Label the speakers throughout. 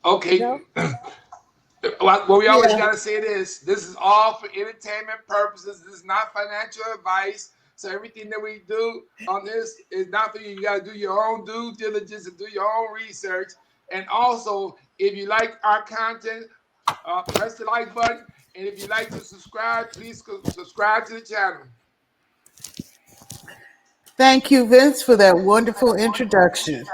Speaker 1: Okay.
Speaker 2: No?
Speaker 1: Well, we always
Speaker 2: Yeah.
Speaker 1: got to say this. This is all for entertainment purposes. This is not financial advice. So everything that we do on this is not for you. You got to do your own due diligence and do your own research. And also, if you like our content, press the like button. And if you like to subscribe, please subscribe to the channel.
Speaker 2: Thank you, Vince, for that wonderful introduction.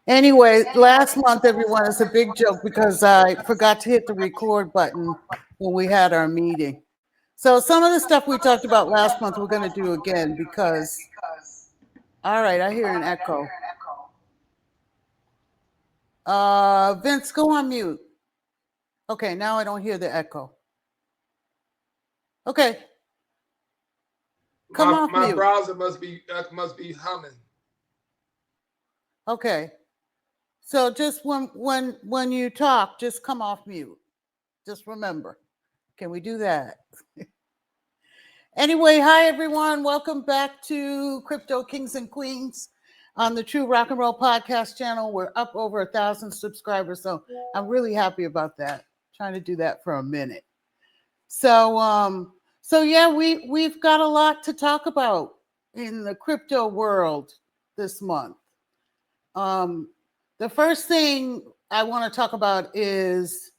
Speaker 2: Anyway, last month, everyone, is a big joke because I forgot to hit the record button when we had our meeting. So some of the stuff we talked about last month, we're going to do again because, all right, I hear an echo. Vince, go on mute. Okay, now I don't hear the echo. Okay, come off
Speaker 1: My
Speaker 2: mute.
Speaker 1: browser must be humming.
Speaker 2: Okay, so just when you talk, just come off mute. Just remember. Can we do that? Anyway, hi everyone. Welcome back to Crypto Kings and Queens on the True Rock and Roll Podcast channel. We're up over 1,000 subscribers, so I'm really happy about that. Trying to do that for a minute. So yeah, we've got a lot to talk about in the crypto world this month. The first thing I want to talk about is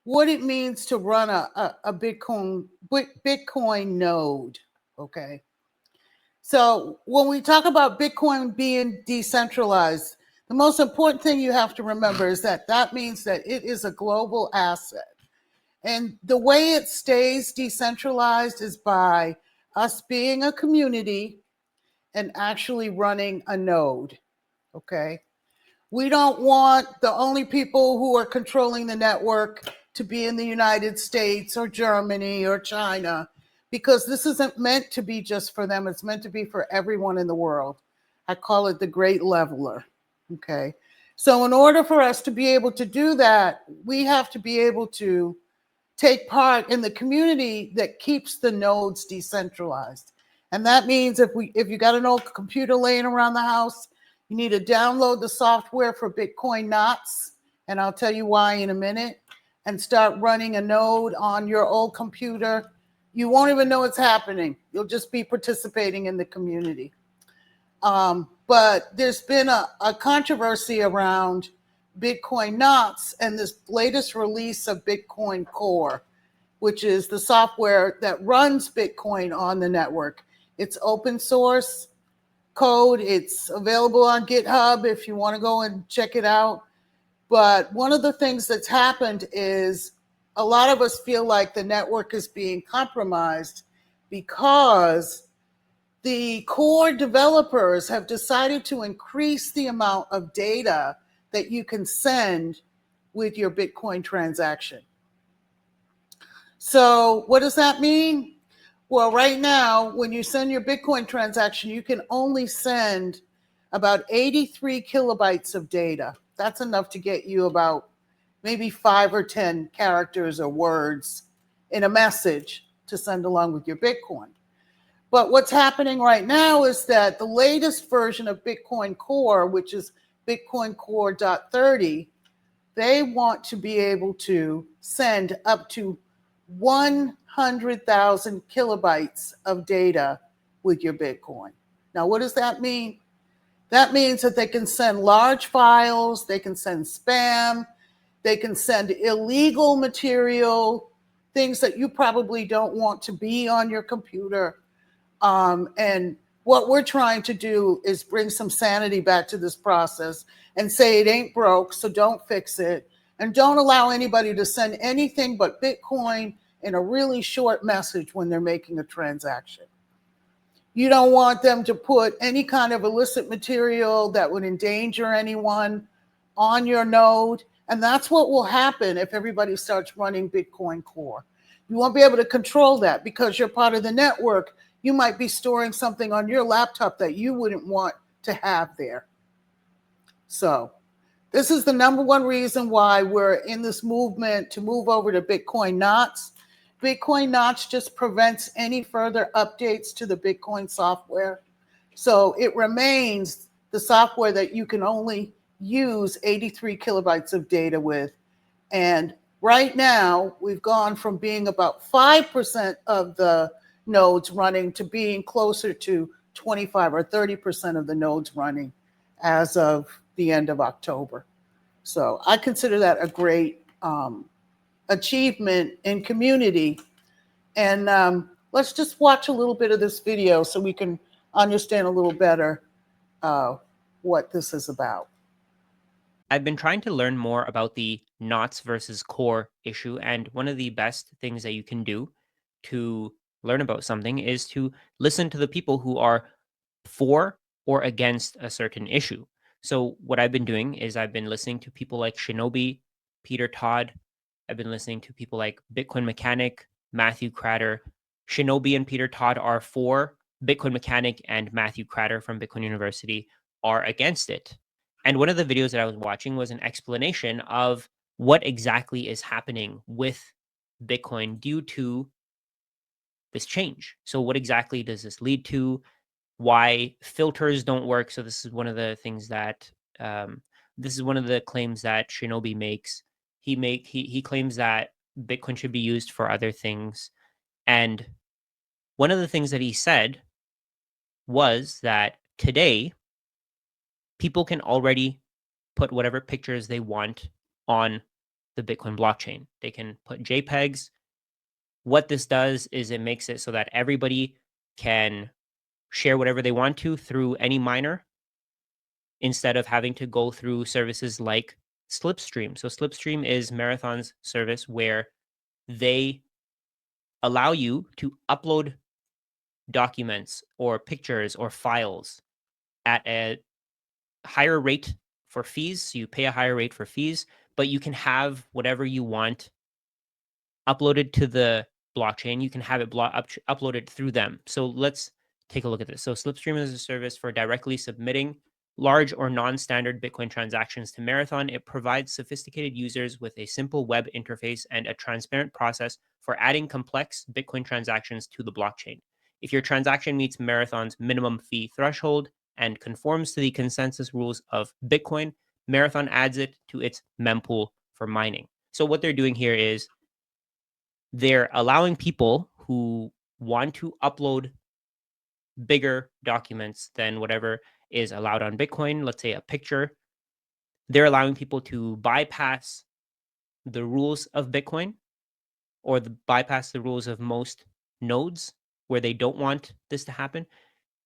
Speaker 2: what it means to run a Bitcoin node. Okay. So when we talk about Bitcoin being decentralized, the most important thing you have to remember is that that means that it is a global asset. And the way it stays decentralized is by us being a community and actually running a node. Okay. We don't want the only people who are controlling the network to be in the United States or Germany or China, because this isn't meant to be just for them. It's meant to be for everyone in the world. I call it the great leveler. Okay. So in order for us to be able to do that, we have to be able to take part in the community that keeps the nodes decentralized. And that means if you got an old computer laying around the house, you need to download the software for Bitcoin knots, and I'll tell you why in a minute, and start running a node on your old computer. You won't even know it's happening. You'll just be participating in the community. But there's been a controversy around Bitcoin knots and this latest release of Bitcoin Core, which is the software that runs Bitcoin on the network. It's open source code. It's available on GitHub if you want to go and check it out. But one of the things that's happened is a lot of us feel like the network is being compromised because the core developers have decided to increase the amount of data that you can send with your Bitcoin transaction. So what does that mean? Well, right now, when you send your Bitcoin transaction, you can only send about 83 kilobytes of data. That's enough to get you about maybe 5 or 10 characters or words in a message to send along with your Bitcoin. But what's happening right now is that the latest version of Bitcoin Core, which is Bitcoin Core 30, they want to be able to send up to 100,000 kilobytes of data with your Bitcoin. Now, what does that mean? That means that they can send large files, they can send spam, they can send illegal material, things that you probably don't want to be on your computer. And what we're trying to do is bring some sanity back to this process and say it ain't broke, so don't fix it. And don't allow anybody to send anything but Bitcoin in a really short message when they're making a transaction. You don't want them to put any kind of illicit material that would endanger anyone on your node. And that's what will happen if everybody starts running Bitcoin Core. You won't be able to control that because you're part of the network. You might be storing something on your laptop that you wouldn't want to have there. So this is the number one reason why we're in this movement to move over to Bitcoin knots. Bitcoin knots just prevents any further updates to the Bitcoin software. So it remains the software that you can only use 83 kilobytes of data with. And right now, we've gone from being about 5% of the nodes running to being closer to 25 or 30% of the nodes running as of the end of October. So I consider that a great achievement in community. And let's just watch a little bit of this video so we can understand a little better what this is about.
Speaker 3: I've been trying to learn more about the knots versus core issue, and one of the best things that you can do to learn about something is to listen to the people who are for or against a certain issue. So what I've been doing is I've been listening to people like Shinobi, Peter Todd. I've been listening to people like Bitcoin Mechanic, Matthew Crater. Shinobi and Peter Todd are for Bitcoin Mechanic, and Matthew Crater from Bitcoin University are against it. And one of the videos that I was watching was an explanation of what exactly is happening with Bitcoin due to this change. So what exactly does this lead to? Why filters don't work? So this is one of the things that this is one of the claims that Shinobi makes. He claims that Bitcoin should be used for other things. And one of the things that he said was that today people can already put whatever pictures they want on the Bitcoin blockchain. They can put JPEGs. What this does is it makes it so that everybody can share whatever they want to through any miner instead of having to go through services like Slipstream. So Slipstream is Marathon's service where they allow you to upload documents or pictures or files at a higher rate for fees. So you pay a higher rate for fees, but you can have whatever you want uploaded to the blockchain. You can have it uploaded through them. So let's take a look at this. So Slipstream is a service for directly submitting large or non-standard Bitcoin transactions to Marathon. It provides sophisticated users with a simple web interface and a transparent process for adding complex Bitcoin transactions to the blockchain. If your transaction meets Marathon's minimum fee threshold and conforms to the consensus rules of Bitcoin, Marathon adds it to its mempool for mining. So what they're doing here is they're allowing people who want to upload bigger documents than whatever is allowed on Bitcoin, let's say a picture, they're allowing people to bypass the rules of Bitcoin or bypass the rules of most nodes where they don't want this to happen.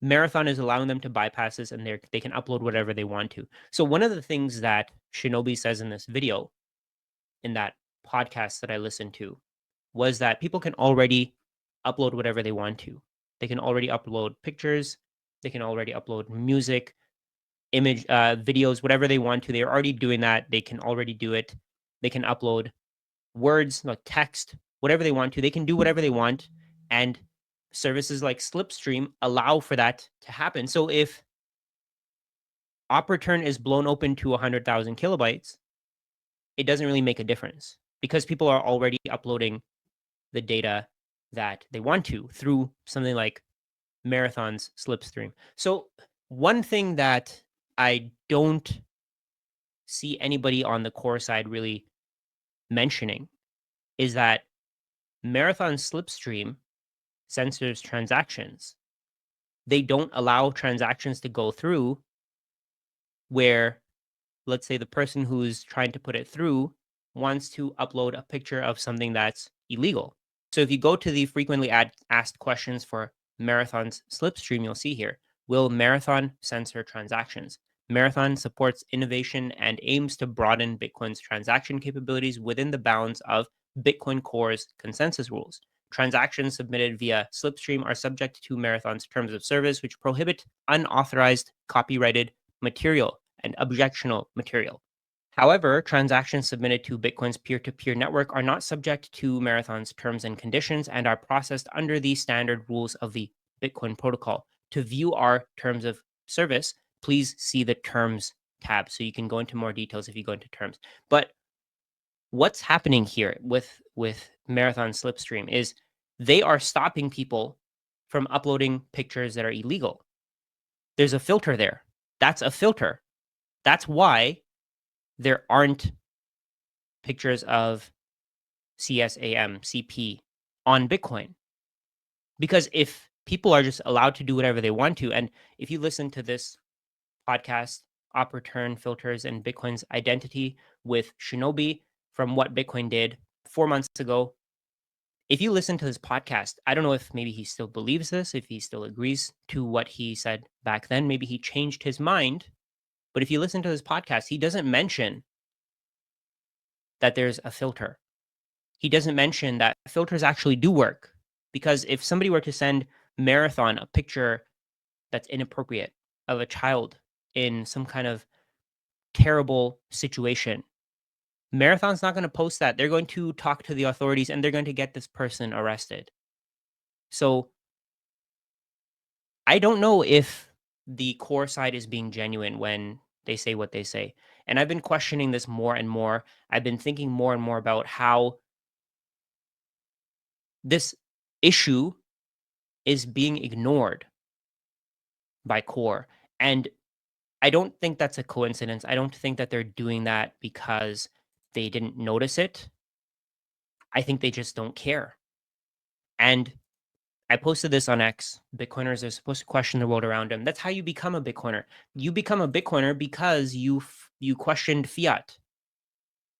Speaker 3: Marathon is allowing them to bypass this, and they can upload whatever they want to. So one of the things that Shinobi says in this video, in that podcast that I listened to, was that people can already upload whatever they want to. They can already upload pictures. They can already upload music, image, videos, whatever they want to. They're already doing that. They can already do it. They can upload words, like text, whatever they want to. They can do whatever they want. And services like Slipstream allow for that to happen. So if OpReturn is blown open to 100,000 kilobytes, it doesn't really make a difference because people are already uploading the data that they want to through something like Marathon's Slipstream. So one thing that I don't see anybody on the core side really mentioning is that Marathon Slipstream censors transactions. They don't allow transactions to go through where, let's say, the person who's trying to put it through wants to upload a picture of something that's illegal. So if you go to the frequently asked questions for Marathon's Slipstream, you'll see here, will Marathon censor transactions? Marathon supports innovation and aims to broaden Bitcoin's transaction capabilities within the bounds of Bitcoin Core's consensus rules. Transactions submitted via Slipstream are subject to Marathon's terms of service, which prohibit unauthorized, copyrighted material and objectionable material. However, transactions submitted to Bitcoin's peer-to-peer network are not subject to Marathon's terms and conditions and are processed under the standard rules of the Bitcoin protocol. To view our terms of service, please see the terms tab. So you can go into more details if you go into terms. But what's happening here with Marathon Slipstream is they are stopping people from uploading pictures that are illegal. There's a filter there. That's a filter. That's why there aren't pictures of CSAM, CP on Bitcoin. Because if people are just allowed to do whatever they want to, and if you listen to this podcast, Op Return Filters and Bitcoin's Identity with Shinobi from What Bitcoin Did 4 months ago, if you listen to this podcast, I don't know if maybe he still believes this, if he still agrees to what he said back then, maybe he changed his mind. But if you listen to this podcast, he doesn't mention that there's a filter. He doesn't mention that filters actually do work. Because if somebody were to send Marathon a picture that's inappropriate of a child in some kind of terrible situation, Marathon's not going to post that. They're going to talk to the authorities and they're going to get this person arrested. So I don't know if the core side is being genuine when they say what they say. And I've been questioning this more and more. I've been thinking more and more about how this issue is being ignored by core. And I don't think that's a coincidence. I don't think that they're doing that because they didn't notice it. I think they just don't care. And I posted this on X. Bitcoiners are supposed to question the world around them. That's how you become a Bitcoiner. You become a Bitcoiner because you questioned fiat.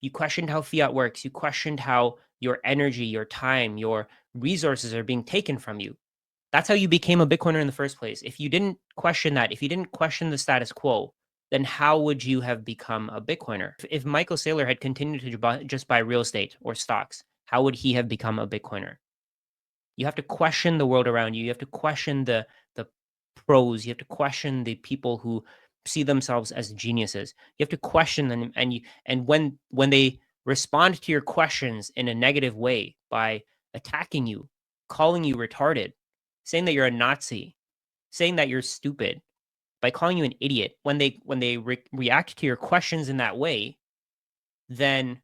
Speaker 3: You questioned how fiat works. You questioned how your energy, your time, your resources are being taken from you. That's how you became a Bitcoiner in the first place. If you didn't question that, if you didn't question the status quo, then how would you have become a Bitcoiner? If Michael Saylor had continued to just buy real estate or stocks, how would he have become a Bitcoiner? You have to question the world around you. You have to question the pros. You have to question the people who see themselves as geniuses. You have to question them, and when they respond to your questions in a negative way by attacking you, calling you retarded, saying that you're a Nazi, saying that you're stupid, by calling you an idiot, when they react to your questions in that way, then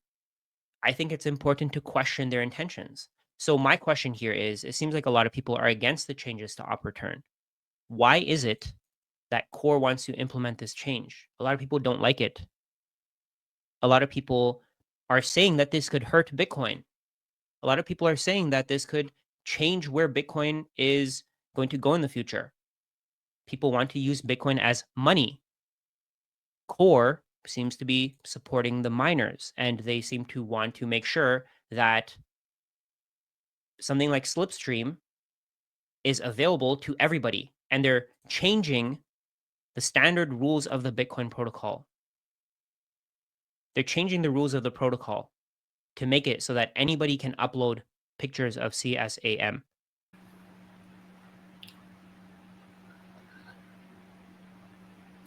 Speaker 3: I think it's important to question their intentions. So my question here is, it seems like a lot of people are against the changes to op return. Why is it that core wants to implement this change? A lot of people don't like it. A lot of people are saying that this could hurt Bitcoin. A lot of people are saying that this could change where Bitcoin is going to go in the future. People want to use Bitcoin as money. Core seems to be supporting the miners, and they seem to want to make sure that something like Slipstream is available to everybody, and they're changing the standard rules of the Bitcoin protocol. They're changing the rules of the protocol to make it so that anybody can upload pictures of CSAM.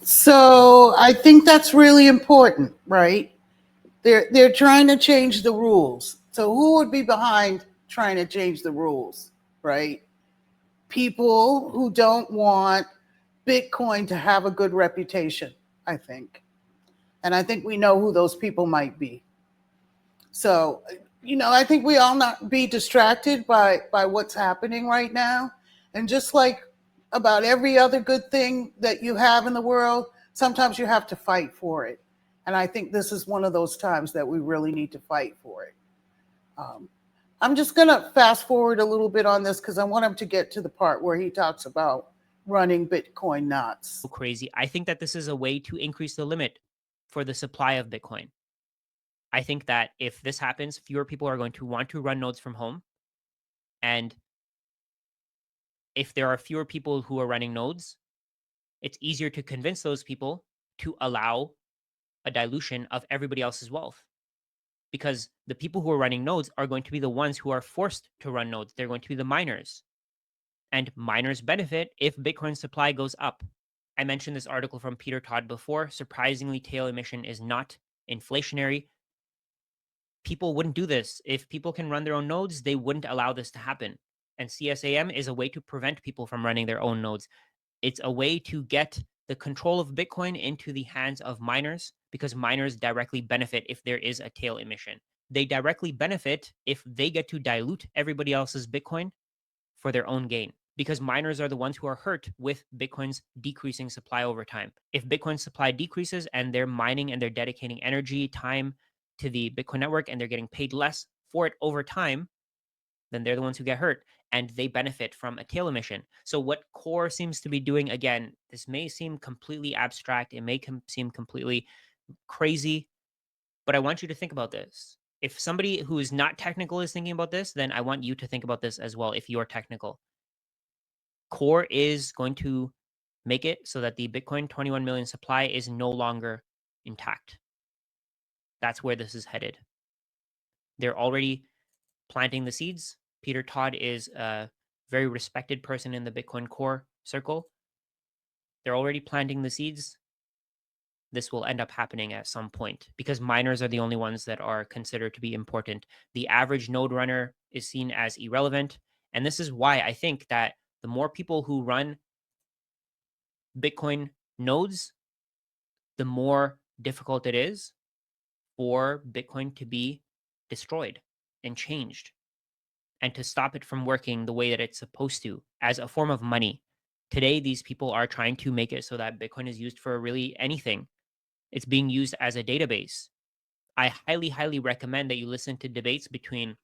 Speaker 2: So I think that's really important, right? They're trying to change the rules. So who would be behind trying to change the rules, right? People who don't want Bitcoin to have a good reputation, I think. And I think we know who those people might be. So, I think we all not be distracted by what's happening right now. And just like about every other good thing that you have in the world, sometimes you have to fight for it. And I think this is one of those times that we really need to fight for it. Um, I'm just going to fast forward a little bit on this because I want him to get to the part where he talks about running Bitcoin knots.
Speaker 3: Crazy. I think that this is a way to increase the limit for the supply of Bitcoin. I think that if this happens, fewer people are going to want to run nodes from home. And if there are fewer people who are running nodes, it's easier to convince those people to allow a dilution of everybody else's wealth. Because the people who are running nodes are going to be the ones who are forced to run nodes. They're going to be the miners. And miners benefit if Bitcoin supply goes up. I mentioned this article from Peter Todd before. Surprisingly, tail emission is not inflationary. People wouldn't do this. If people can run their own nodes, they wouldn't allow this to happen. And CSAM is a way to prevent people from running their own nodes. It's a way to get the control of Bitcoin into the hands of miners, because miners directly benefit if there is a tail emission. They directly benefit if they get to dilute everybody else's Bitcoin for their own gain. because miners are the ones who are hurt with Bitcoin's decreasing supply over time. If Bitcoin supply decreases and they're mining and they're dedicating energy, time to the Bitcoin network and they're getting paid less for it over time, then they're the ones who get hurt and they benefit from a tail emission. So what Core seems to be doing, again, this may seem completely abstract, it may seem completely crazy, but I want you to think about this. If somebody who is not technical is thinking about this, then I want you to think about this as well if you're technical. Core is going to make it so that the Bitcoin 21 million supply is no longer intact. That's where this is headed. They're already planting the seeds. Peter Todd is a very respected person in the Bitcoin Core circle. They're already planting the seeds. This will end up happening at some point because miners are the only ones that are considered to be important. The average node runner is seen as irrelevant. And this is why I think that the more people who run Bitcoin nodes, the more difficult it is for Bitcoin to be destroyed and changed and to stop it from working the way that it's supposed to as a form of money. Today, these people are trying to make it so that Bitcoin is used for really anything. It's being used as a database. I highly, highly recommend that you listen to debates between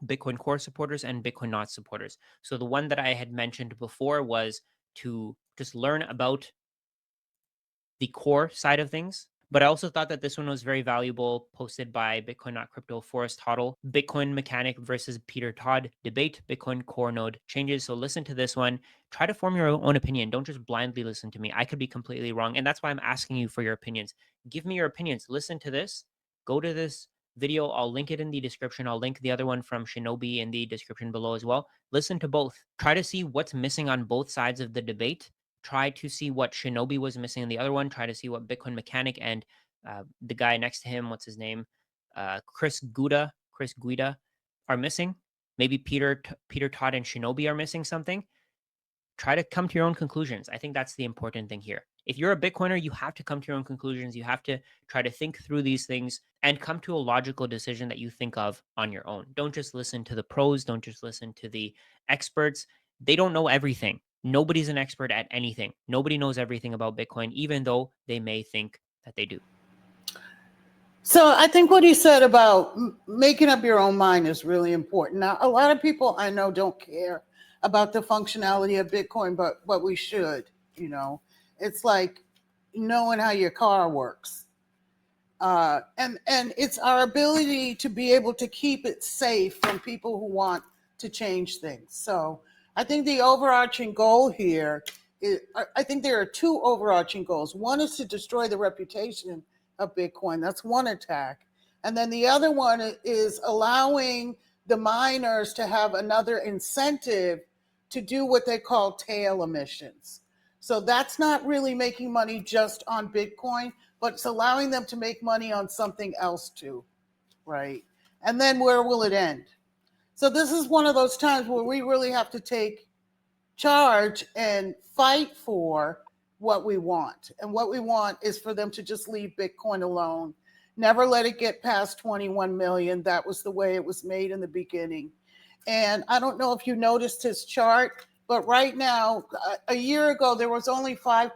Speaker 3: Bitcoin Core supporters and Bitcoin not supporters. So the one that I had mentioned before was to just learn about the core side of things. But I also thought that this one was very valuable, posted by Bitcoin Not Crypto Forrest Hoddle. Bitcoin Mechanic versus Peter Todd debate, Bitcoin core node changes. So listen to this one. Try to form your own opinion. Don't just blindly listen to me. I could be completely wrong. And that's why I'm asking you for your opinions. Give me your opinions. Listen to this. Go to this video. I'll link it in the description. I'll link the other one from Shinobi in the description below as well. Listen to both. Try to see what's missing on both sides of the debate. Try to see what Shinobi was missing in the other one. Try to see what Bitcoin Mechanic and the guy next to him, what's his name, Chris Guida are missing. Maybe Peter Todd and Shinobi are missing something. Try to come to your own conclusions. I think that's the important thing here. If you're a Bitcoiner, you have to come to your own conclusions. You have to try to think through these things and come to a logical decision that you think of on your own. Don't just listen to the pros. Don't just listen to the experts. They don't know everything. Nobody's an expert at anything. Nobody knows everything about Bitcoin, even though they may think that they do.
Speaker 2: So I think what he said about making up your own mind is really important. Now, a lot of people I know don't care about the functionality of Bitcoin, but we should, you know. It's like knowing how your car works. And it's our ability to be able to keep it safe from people who want to change things. So I think the overarching goal here is, I think there are two overarching goals. One is to destroy the reputation of Bitcoin. That's one attack. And then the other one is allowing the miners to have another incentive to do what they call tail emissions. So that's not really making money just on Bitcoin, but it's allowing them to make money on something else too, right? And then where will it end? So this is one of those times where we really have to take charge and fight for what we want. And what we want is for them to just leave Bitcoin alone. Never let it get past 21 million. That was the way it was made in the beginning. And I don't know if you noticed his chart, but right now, a year ago, there was only 5%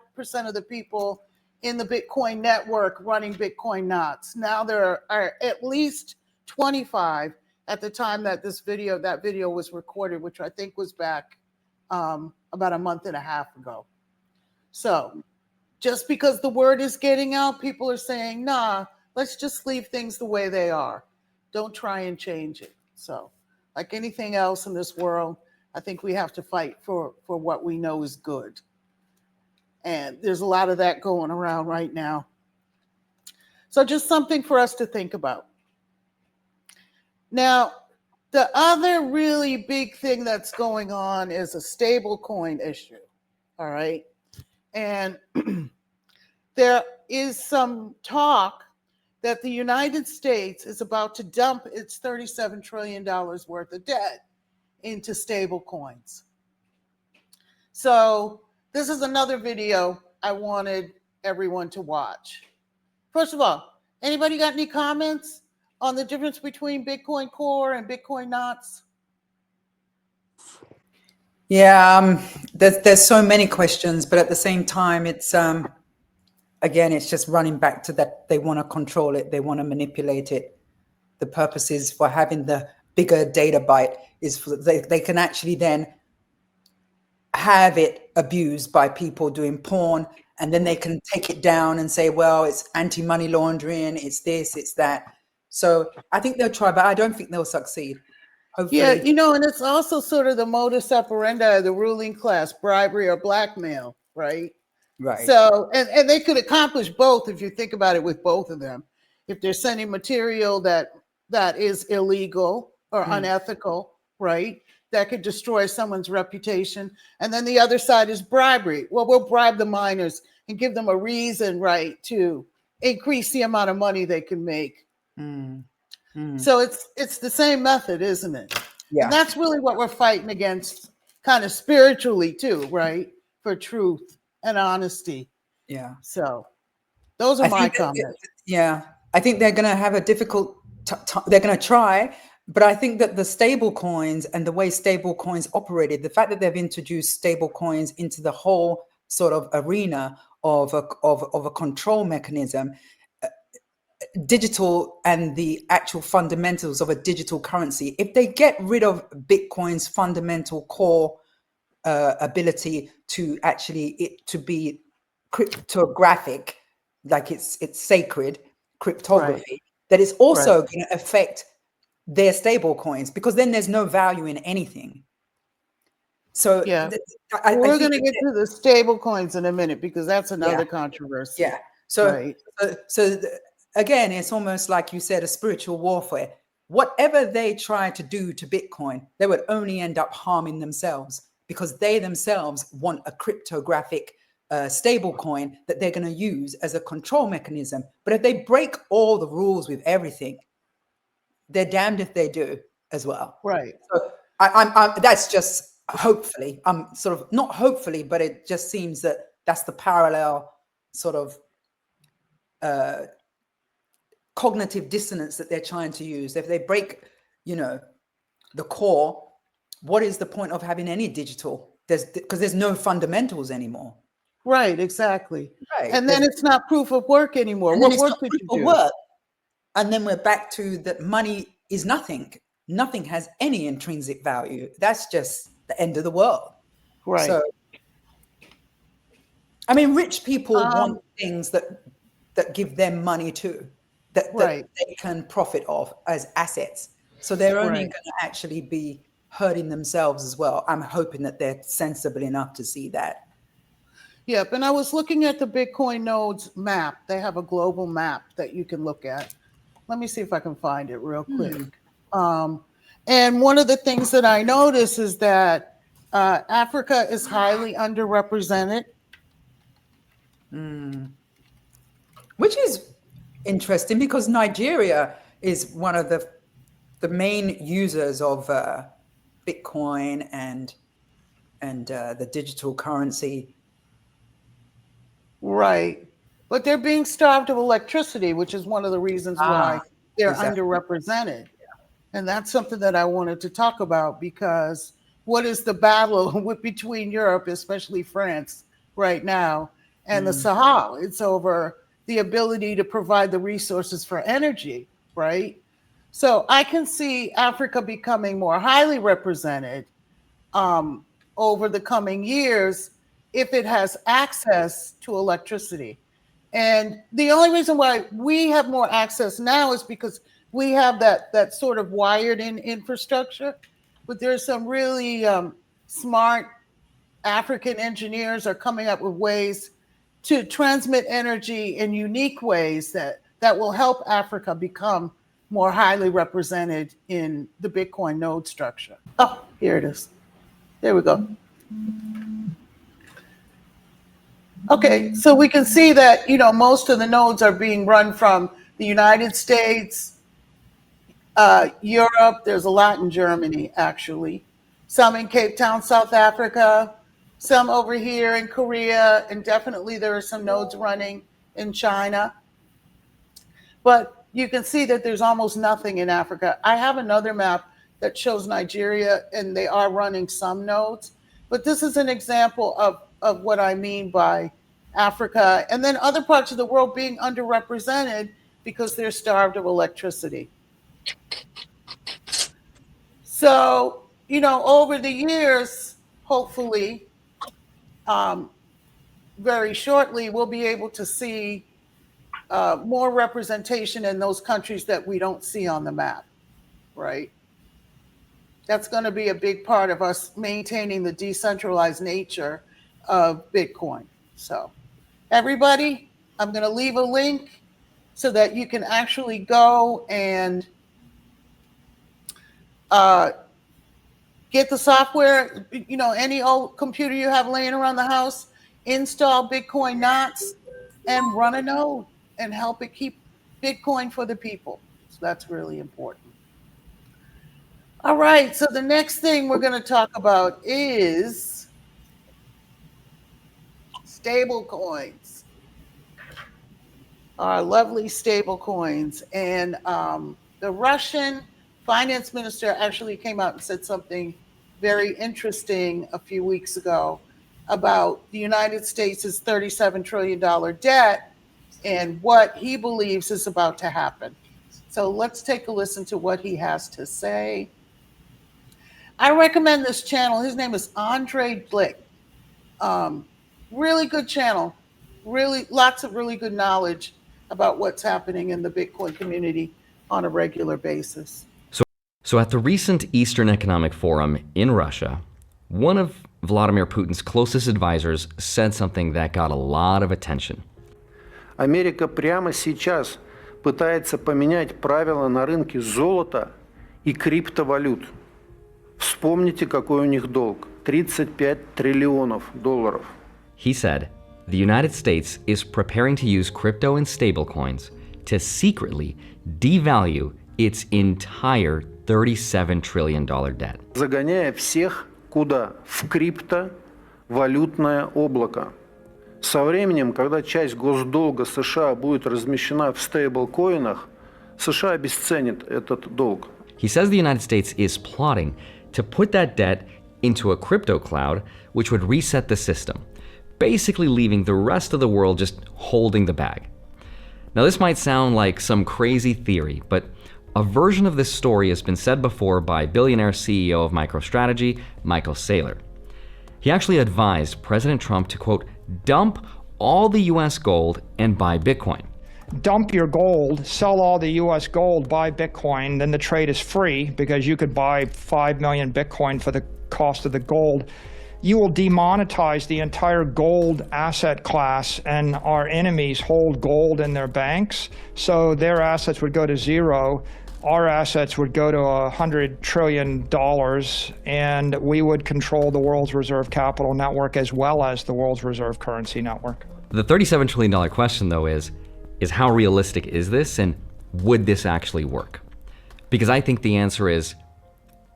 Speaker 2: of the people in the Bitcoin network running Bitcoin knots. Now there are at least 25 at the time that that video was recorded, which I think was back about a month and a half ago. So just because the word is getting out, people are saying, nah, let's just leave things the way they are. Don't try and change it. So like anything else in this world, I think we have to fight for what we know is good. And there's a lot of that going around right now. So just something for us to think about. Now, the other really big thing that's going on is a stable coin issue. All right. And there is some talk that the United States is about to dump its $37 trillion worth of debt into stable coins. So this is another video I wanted everyone to watch. First of all, anybody got any comments on the difference between Bitcoin Core and Bitcoin Knots?
Speaker 4: Yeah, there's so many questions, but at the same time, it's again, it's just running back to that they want to control it, they want to manipulate it. The purpose is for having the bigger data byte is for they can actually then have it abused by people doing porn, and then they can take it down and say, well, it's anti-money laundering, it's this, it's that. So I think they'll try, but I don't think they'll succeed.
Speaker 2: Yeah,
Speaker 4: Hopefully.
Speaker 2: you know, and it's also sort of the modus operandi of the ruling class, bribery or blackmail, right?
Speaker 4: Right.
Speaker 2: So, and they could accomplish both if you think about it with both of them. If they're sending material that is illegal or unethical, right? That could destroy someone's reputation. And then the other side is bribery. Well, we'll bribe the miners and give them a reason, right, to increase the amount of money they can make. So it's the same method, isn't it?
Speaker 4: Yeah.
Speaker 2: And that's really what we're fighting against, kind of spiritually too, right? For truth and honesty.
Speaker 4: Yeah.
Speaker 2: So those are my
Speaker 4: think
Speaker 2: comments.
Speaker 4: I think they're going to have a difficult they're going to try, but I think that the stable coins and the way stable coins operated, the fact that they've introduced stable coins into the whole sort of arena of a control mechanism, digital and the actual fundamentals of a digital currency, if they get rid of Bitcoin's fundamental core ability to actually it to be cryptographic, like it's sacred cryptography, that is also going to affect their stable coins, because then there's no value in anything. So
Speaker 2: yeah,
Speaker 4: we're
Speaker 2: going to get to the stable coins in a minute, because that's another controversy.
Speaker 4: Yeah. So again, it's almost like you said, a spiritual warfare. Whatever they try to do to Bitcoin, they would only end up harming themselves, because they themselves want a cryptographic stable coin that they're going to use as a control mechanism. But if they break all the rules with everything, they're damned if they do as well.
Speaker 2: Right.
Speaker 4: So I'm that's just hopefully, I'm sort of not hopefully, but it just seems that that's the parallel sort of cognitive dissonance that they're trying to use. If they break, the core, what is the point of having any digital? Because there's no fundamentals anymore.
Speaker 2: Right, exactly.
Speaker 4: Right.
Speaker 2: And then it's not proof of work anymore. What work did you do?
Speaker 4: Work. And then we're back to that money is nothing. Nothing has any intrinsic value. That's just the end of the world.
Speaker 2: Right.
Speaker 4: So, I mean, rich people want things that give them money too, that they can profit off as assets. So they're only going to actually be hurting themselves as well. I'm hoping that they're sensible enough to see that.
Speaker 2: Yep. And I was looking at the Bitcoin nodes map. They have a global map that you can look at. Let me see if I can find it real quick. And one of the things that I notice is that Africa is highly underrepresented.
Speaker 4: Which is interesting, because Nigeria is one of the main users of Bitcoin and the digital currency.
Speaker 2: Right. But they're being starved of electricity, which is one of the reasons why they're underrepresented. And that's something that I wanted to talk about, because what is the battle between Europe, especially France, right now, and the Sahel? It's over the ability to provide the resources for energy, right? So I can see Africa becoming more highly represented over the coming years if it has access to electricity. And the only reason why we have more access now is because we have that sort of wired in infrastructure. But there's some really smart African engineers are coming up with ways to transmit energy in unique ways that will help Africa become more highly represented in the Bitcoin node structure. Oh, here it is. There we go. Okay, so we can see that, most of the nodes are being run from the United States, Europe. There's a lot in Germany, actually. Some in Cape Town, South Africa, some over here in Korea, and definitely there are some nodes running in China. But you can see that there's almost nothing in Africa. I have another map that shows Nigeria, and they are running some nodes. But this is an example of what I mean by Africa and then other parts of the world being underrepresented because they're starved of electricity. So, over the years, hopefully, very shortly, we'll be able to see more representation in those countries that we don't see on the map, right? That's going to be a big part of us maintaining the decentralized nature of Bitcoin. So, everybody, I'm going to leave a link so that you can actually go and get the software, any old computer you have laying around the house, install Bitcoin Knots and run a node and help it keep Bitcoin for the people. So that's really important. All right, so the next thing we're going to talk about is stable coins. Our lovely stable coins. And the Russian finance minister actually came out and said something very interesting a few weeks ago about the United States' $37 trillion debt and what he believes is about to happen. So let's take a listen to what he has to say. I recommend this channel. His name is Andre Blick. Really good channel. Really, lots of really good knowledge about what's happening in the Bitcoin community on a regular basis.
Speaker 5: So at the recent Eastern Economic Forum in Russia, one of Vladimir Putin's closest advisors said something that got a lot of attention.
Speaker 6: Америка прямо сейчас пытается поменять правила на рынке золота и криптовалют. Вспомните, какой у них долг – 35 триллионов долларов.
Speaker 5: He said, the United States is preparing to use crypto and stablecoins to secretly devalue its entire $37 trillion debt.
Speaker 6: Загоняя всех куда? В криптовалютное облако. Со временем, когда часть госдолга США будет размещена в стейблкоинах, США обесценит этот долг.
Speaker 5: He says the United States is plotting to put that debt into a crypto cloud, which would reset the system, basically leaving the rest of the world just holding the bag. Now, this might sound like some crazy theory, but a version of this story has been said before by billionaire CEO of MicroStrategy, Michael Saylor. He actually advised President Trump to, quote, dump all the US gold and buy Bitcoin.
Speaker 7: Dump your gold, sell all the US gold, buy Bitcoin, then the trade is free because you could buy 5 million Bitcoin for the cost of the gold. You will demonetize the entire gold asset class, and our enemies hold gold in their banks, so their assets would go to zero. Our assets would go to $100 trillion, and we would control the world's reserve capital network as well as the world's reserve currency network.
Speaker 5: The $37 trillion question, though, is how realistic is this, and would this actually work? Because I think the answer is,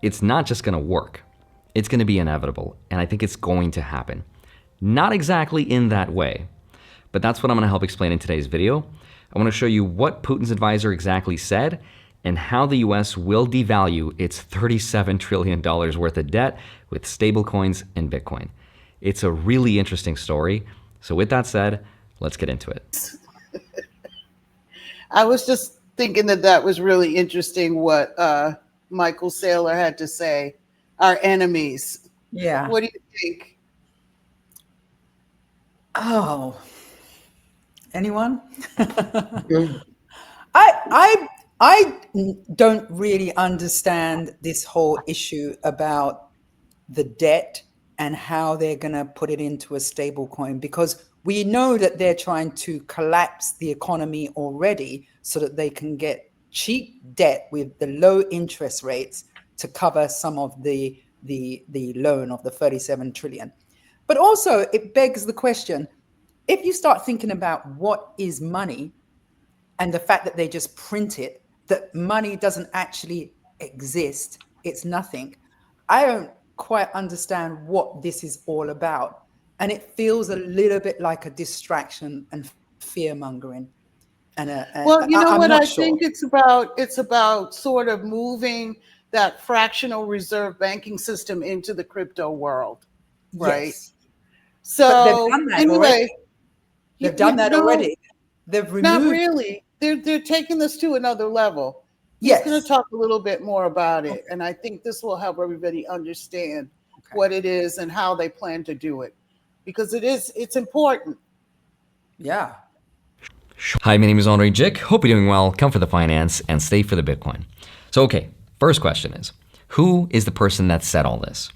Speaker 5: it's not just going to work. It's going to be inevitable, and I think it's going to happen. Not exactly in that way, but that's what I'm going to help explain in today's video. I want to show you what Putin's advisor exactly said and how the US will devalue its $37 trillion worth of debt with stablecoins and Bitcoin. It's a really interesting story. So with that said, let's get into it.
Speaker 2: I was just thinking that was really interesting what Michael Saylor had to say. Our enemies.
Speaker 4: Yeah.
Speaker 2: What do you think?
Speaker 4: Oh, anyone?
Speaker 2: Mm.
Speaker 4: I don't really understand this whole issue about the debt and how they're going to put it into a stable coin, because we know that they're trying to collapse the economy already so that they can get cheap debt with the low interest rates to cover some of the loan of the 37 trillion. But also it begs the question, if you start thinking about what is money and the fact that they just print it, that money doesn't actually exist, it's nothing. I don't quite understand what this is all about. And it feels a little bit like a distraction and fear mongering.
Speaker 2: Well, you know what I
Speaker 4: sure.
Speaker 2: think it's about? It's about sort of moving that fractional reserve banking system into the crypto world. right?
Speaker 4: Yes. But they've
Speaker 2: So
Speaker 4: done that
Speaker 2: anyway,
Speaker 4: already. They've done that
Speaker 2: no,
Speaker 4: already. They've
Speaker 2: not
Speaker 4: removed.
Speaker 2: really. They're taking this to another level. He's going
Speaker 4: Yes.
Speaker 2: to talk a little bit more about it, and I think this will help everybody understand what it is and how they plan to do it, because it's important.
Speaker 4: Yeah.
Speaker 5: Hi, my name is Henri Jick. Hope you're doing well. Come for the finance and stay for the Bitcoin. So, okay, first question is, who is the person that said all this?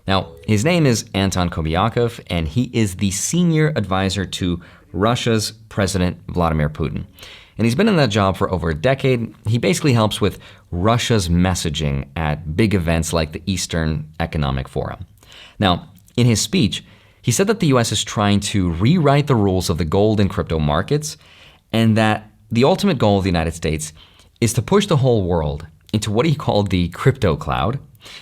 Speaker 5: Now, his name is Anton Kobiakov, and he is the senior advisor to Russia's President Vladimir Putin. And he's been in that job for over a decade. He basically helps with Russia's messaging at big events like the Eastern Economic Forum. Now, in his speech, he said that the US is trying to rewrite the rules of the gold and crypto markets, and that the ultimate goal of the United States is to push the whole world into what he called the crypto cloud.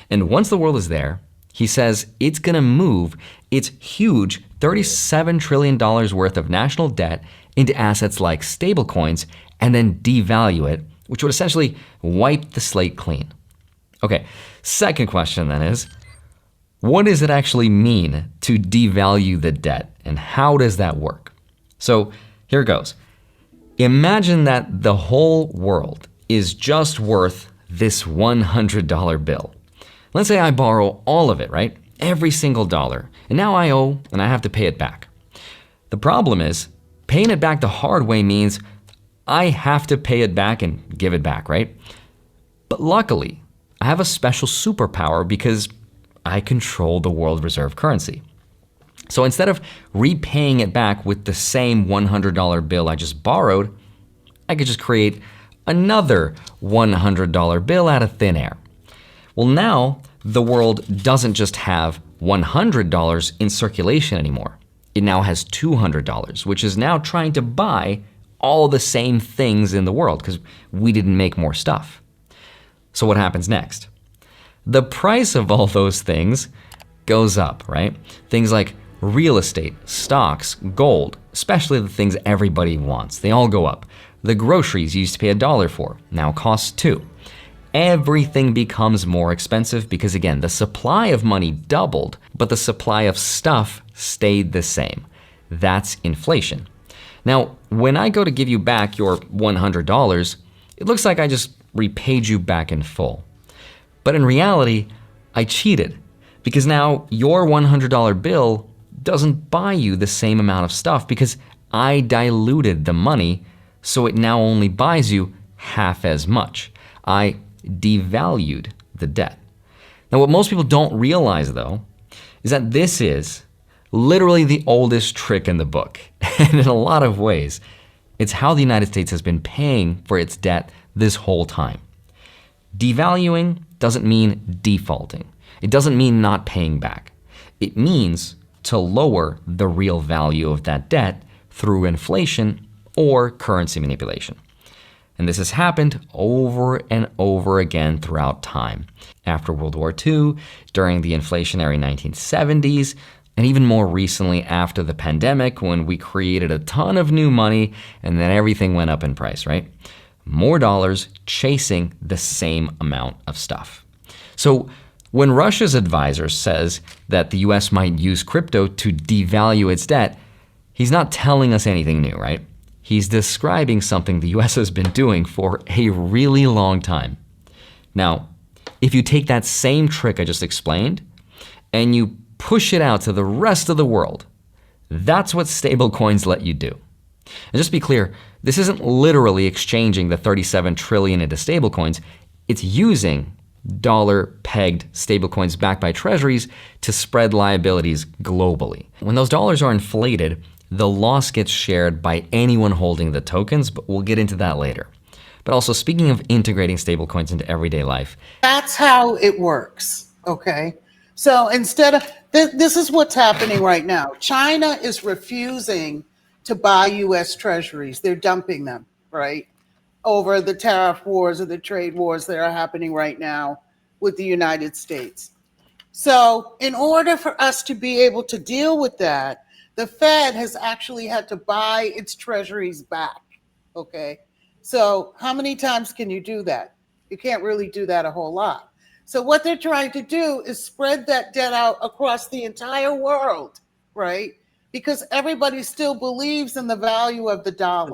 Speaker 5: And once the world is there, he says it's going to move its huge $37 trillion worth of national debt into assets like stablecoins and then devalue it, which would essentially wipe the slate clean. Okay, second question then is, what does it actually mean to devalue the debt, and how does that work? So here goes. Imagine that the whole world is just worth this $100 bill. Let's say I borrow all of it, right? Every single dollar. And now I owe and I have to pay it back. The problem is, paying it back the hard way means I have to pay it back and give it back, right? But luckily, I have a special superpower because I control the world reserve currency. So instead of repaying it back with the same $100 bill I just borrowed, I could just create another $100 bill out of thin air. Well, now the world doesn't just have $100 in circulation anymore. It now has $200, which is now trying to buy all the same things in the world because we didn't make more stuff. So what happens next? The price of all those things goes up, right? Things like real estate, stocks, gold, especially the things everybody wants. They all go up. The groceries you used to pay $1 for now cost $2. Everything becomes more expensive because, again, the supply of money doubled, but the supply of stuff stayed the same. That's inflation. Now, when I go to give you back your $100, it looks like I just repaid you back in full. But in reality, I cheated because now your $100 bill doesn't buy you the same amount of stuff because I diluted the money, so it now only buys you half as much. I devalued the debt. Now, what most people don't realize, though, is that this is literally the oldest trick in the book. And in a lot of ways, it's how the United States has been paying for its debt this whole time. Devaluing doesn't mean defaulting. It doesn't mean not paying back. It means to lower the real value of that debt through inflation or currency manipulation. And this has happened over and over again throughout time. After World War II, during the inflationary 1970s, and even more recently after the pandemic when we created a ton of new money and then everything went up in price, right? More dollars chasing the same amount of stuff. So when Russia's advisor says that the US might use crypto to devalue its debt, he's not telling us anything new, right? He's describing something the US has been doing for a really long time. Now, if you take that same trick I just explained and you push it out to the rest of the world, that's what stablecoins let you do. And just to be clear, this isn't literally exchanging the $37 trillion into stablecoins. It's using dollar-pegged stablecoins backed by treasuries to spread liabilities globally. When those dollars are inflated, the loss gets shared by anyone holding the tokens, but we'll get into that later. But also, speaking of integrating stablecoins into everyday life,
Speaker 2: that's how it works, okay? So instead of, this is what's happening right now. China is refusing to buy US treasuries. They're dumping them, right? Over the tariff wars or the trade wars that are happening right now with the United States. So in order for us to be able to deal with that, the Fed has actually had to buy its treasuries back, okay? So how many times can you do that? You can't really do that a whole lot. So what they're trying to do is spread that debt out across the entire world, right? Because everybody still believes in the value of the dollar.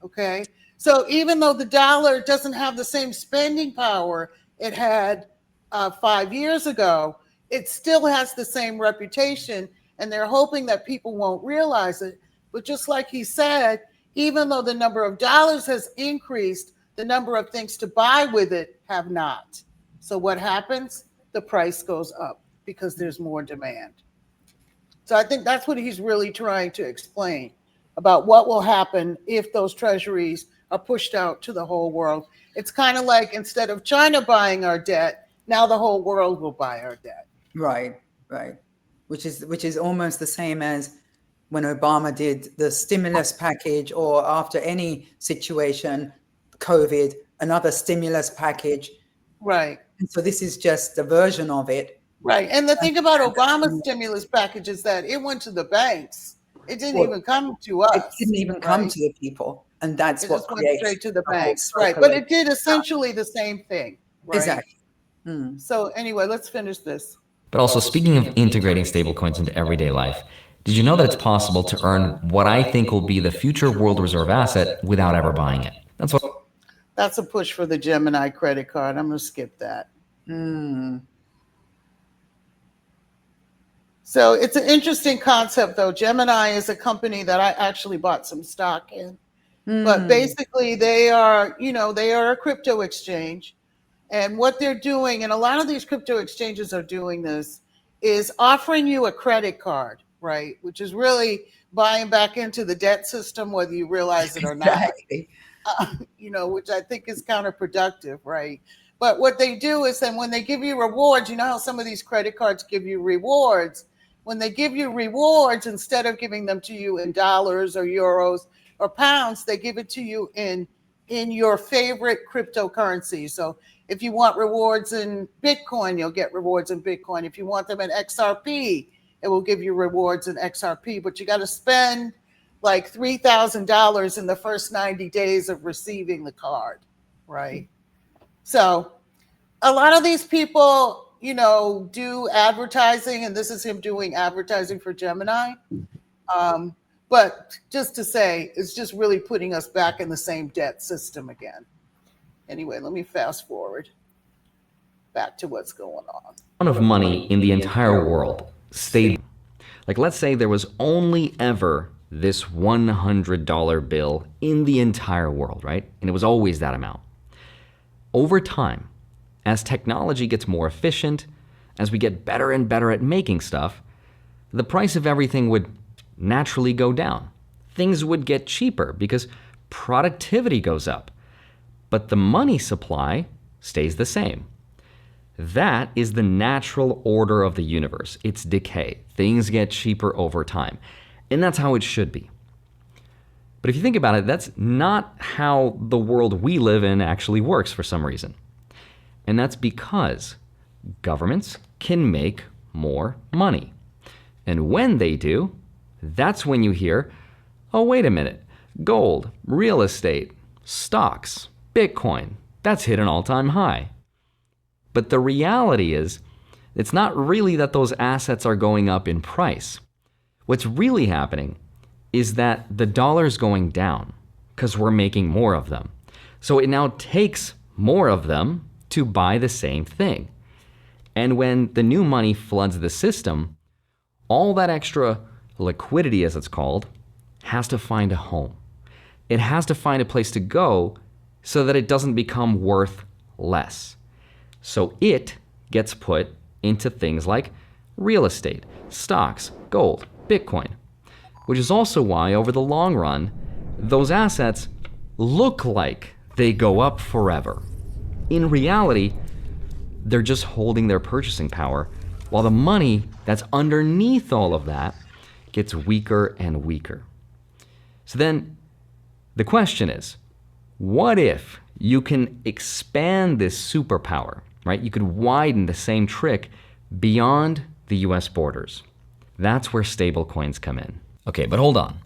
Speaker 2: Okay. So even though the dollar doesn't have the same spending power it had 5 years ago, it still has the same reputation, and they're hoping that people won't realize it. But just like he said, even though the number of dollars has increased, the number of things to buy with it have not. So what happens? The price goes up because there's more demand. So I think that's what he's really trying to explain about what will happen if those treasuries are pushed out to the whole world. It's kind of like instead of China buying our debt, now the whole world will buy our debt.
Speaker 4: Right. Which is almost the same as when Obama did the stimulus package, or after any situation, COVID, another stimulus package.
Speaker 2: Right.
Speaker 4: And so this is just a version of it.
Speaker 2: Right. And the thing about Obama's stimulus package is that it went to the banks. It didn't even come to us.
Speaker 4: It didn't even come to the people. And that's
Speaker 2: it
Speaker 4: what
Speaker 2: just went
Speaker 4: creates
Speaker 2: straight to the banks.
Speaker 4: whole
Speaker 2: Right. But it did essentially the same thing. Right?
Speaker 4: Exactly.
Speaker 2: So anyway, let's finish this.
Speaker 5: But also, speaking of integrating stablecoins into everyday life, did you know that it's possible to earn what I think will be the future world reserve asset without ever buying it?
Speaker 2: That's a push for the Gemini credit card. I'm going to skip that. So it's an interesting concept, though. Gemini is a company that I actually bought some stock in. But basically, they are a crypto exchange. And what they're doing, and a lot of these crypto exchanges are doing this, is offering you a credit card, right? Which is really buying back into the debt system, whether you realize it or not.
Speaker 4: Exactly.
Speaker 2: Which I think is counterproductive, right? But what they do is then when they give you rewards, you know how some of these credit cards give you rewards. When they give you rewards, instead of giving them to you in dollars or euros or pounds, they give it to you in your favorite cryptocurrency. So if you want rewards in Bitcoin, you'll get rewards in Bitcoin. If you want them in XRP, it will give you rewards in XRP. But you got to spend like $3,000 in the first 90 days of receiving the card, right? So a lot of these people, do advertising, and this is him doing advertising for Gemini. But just to say, it's just really putting us back in the same debt system again. Anyway, let me fast forward back to what's going on.
Speaker 5: Amount of money in the entire world stayed. Like, let's say there was only ever this $100 bill in the entire world, right? And it was always that amount. Over time, as technology gets more efficient, as we get better and better at making stuff, the price of everything would naturally go down. Things would get cheaper because productivity goes up, but the money supply stays the same. That is the natural order of the universe. It's decay. Things get cheaper over time. And that's how it should be. But if you think about it, that's not how the world we live in actually works for some reason. And that's because governments can make more money. And when they do, that's when you hear, oh, wait a minute, gold, real estate, stocks, Bitcoin, that's hit an all-time high. But the reality is, it's not really that those assets are going up in price. What's really happening is that the dollar's going down because we're making more of them. So it now takes more of them to buy the same thing. And when the new money floods the system, all that extra liquidity, as it's called, has to find a home. It has to find a place to go so that it doesn't become worth less. So it gets put into things like real estate, stocks, gold, Bitcoin, which is also why over the long run, those assets look like they go up forever. In reality, they're just holding their purchasing power while the money that's underneath all of that gets weaker and weaker. So then the question is, what if you can expand this superpower, right? You could widen the same trick beyond the US borders. That's where stablecoins come in. Okay, but hold on.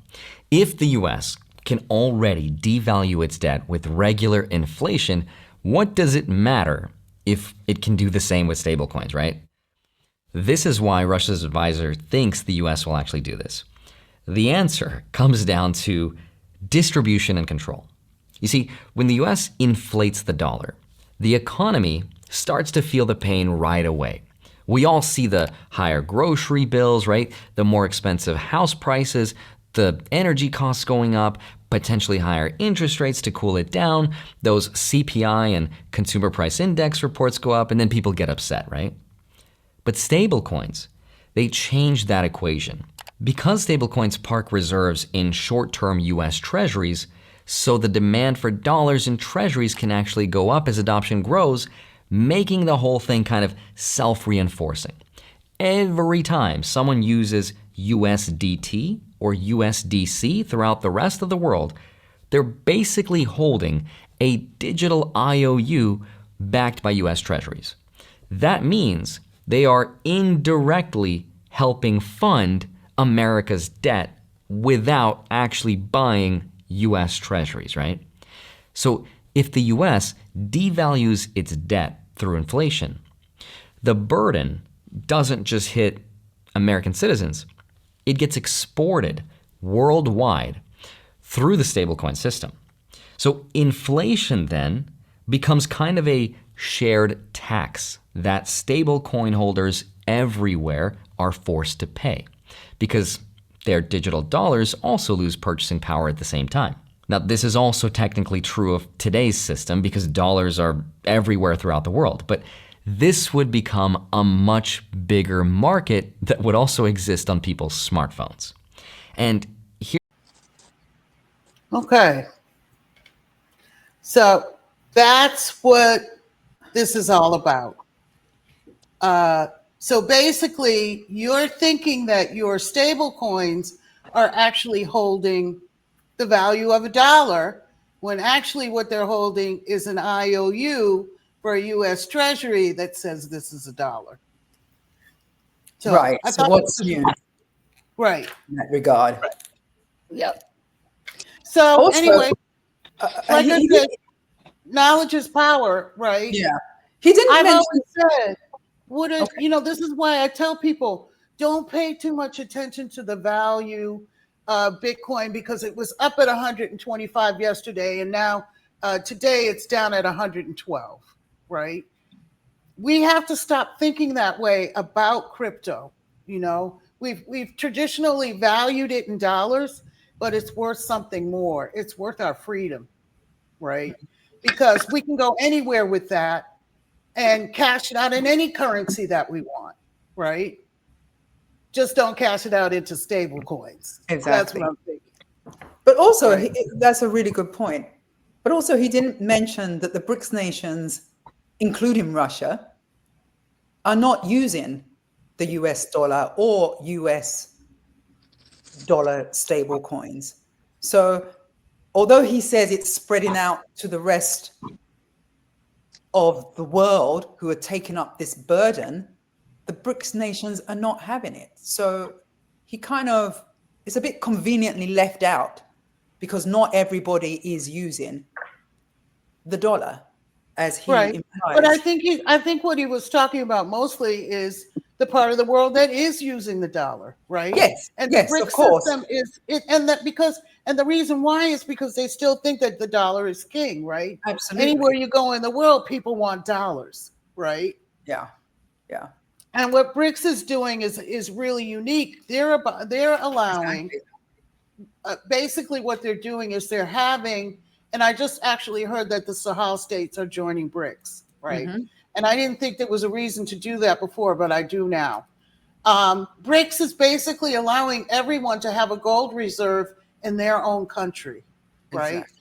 Speaker 5: If the US can already devalue its debt with regular inflation, what does it matter if it can do the same with stablecoins, right? This is why Russia's advisor thinks the US will actually do this. The answer comes down to distribution and control. You see, when the US inflates the dollar, the economy starts to feel the pain right away. We all see the higher grocery bills, right? The more expensive house prices, the energy costs going up, potentially higher interest rates to cool it down, those CPI and consumer price index reports go up, and then people get upset, right? But stablecoins, they change that equation. Because stablecoins park reserves in short-term US treasuries, so the demand for dollars in treasuries can actually go up as adoption grows, making the whole thing kind of self-reinforcing. Every time someone uses USDT or USDC throughout the rest of the world, they're basically holding a digital IOU backed by US treasuries. That means they are indirectly helping fund America's debt without actually buying US treasuries, right? So if the US devalues its debt through inflation, the burden doesn't just hit American citizens, it gets exported worldwide through the stablecoin system. So inflation then becomes kind of a shared tax that stablecoin holders everywhere are forced to pay because their digital dollars also lose purchasing power at the same time. Now, this is also technically true of today's system because dollars are everywhere throughout the world, but this would become a much bigger market that would also exist on people's smartphones. And here.
Speaker 2: Okay. So that's what this is all about. So basically, you're thinking that your stable coins are actually holding the value of $1, when actually what they're holding is an IOU for a U.S. Treasury that says this is $1. So
Speaker 4: right. So what's new?
Speaker 2: Right.
Speaker 4: In that regard.
Speaker 2: Right. Yep. So
Speaker 4: also,
Speaker 2: anyway, like I said, knowledge is power, right?
Speaker 4: Yeah. He didn't
Speaker 2: I've
Speaker 4: mention.
Speaker 2: always said, this is why I tell people, don't pay too much attention to the value of Bitcoin because it was up at 125 yesterday, and now today it's down at 112, right? We have to stop thinking that way about crypto. We've traditionally valued it in dollars, but it's worth something more. It's worth our freedom, right? Because we can go anywhere with that and cash it out in any currency that we want, right? Just don't cash it out into stable coins.
Speaker 4: Exactly.
Speaker 2: That's what I'm thinking.
Speaker 4: But also, that's a really good point. But also, he didn't mention that the BRICS nations, including Russia, are not using the US dollar or US dollar stable coins. So although he says it's spreading out to the rest of the world who are taking up this burden, the BRICS nations are not having it. So he kind of is a bit conveniently left out because not everybody is using the dollar as he implies.
Speaker 2: But I think what he was talking about mostly is the part of the world that is using the dollar, right?
Speaker 4: Yes,
Speaker 2: and
Speaker 4: yes,
Speaker 2: the BRICS
Speaker 4: of course.
Speaker 2: system and the reason why is because they still think that the dollar is king, right?
Speaker 4: Absolutely.
Speaker 2: Anywhere you go in the world, people want dollars, right?
Speaker 4: Yeah.
Speaker 2: And what BRICS is doing is really unique. They're allowing, basically what they're doing is they're having, and I just actually heard that the Sahel states are joining BRICS, right? Mm-hmm. And I didn't think there was a reason to do that before, but I do now. BRICS is basically allowing everyone to have a gold reserve in their own country, right? Exactly.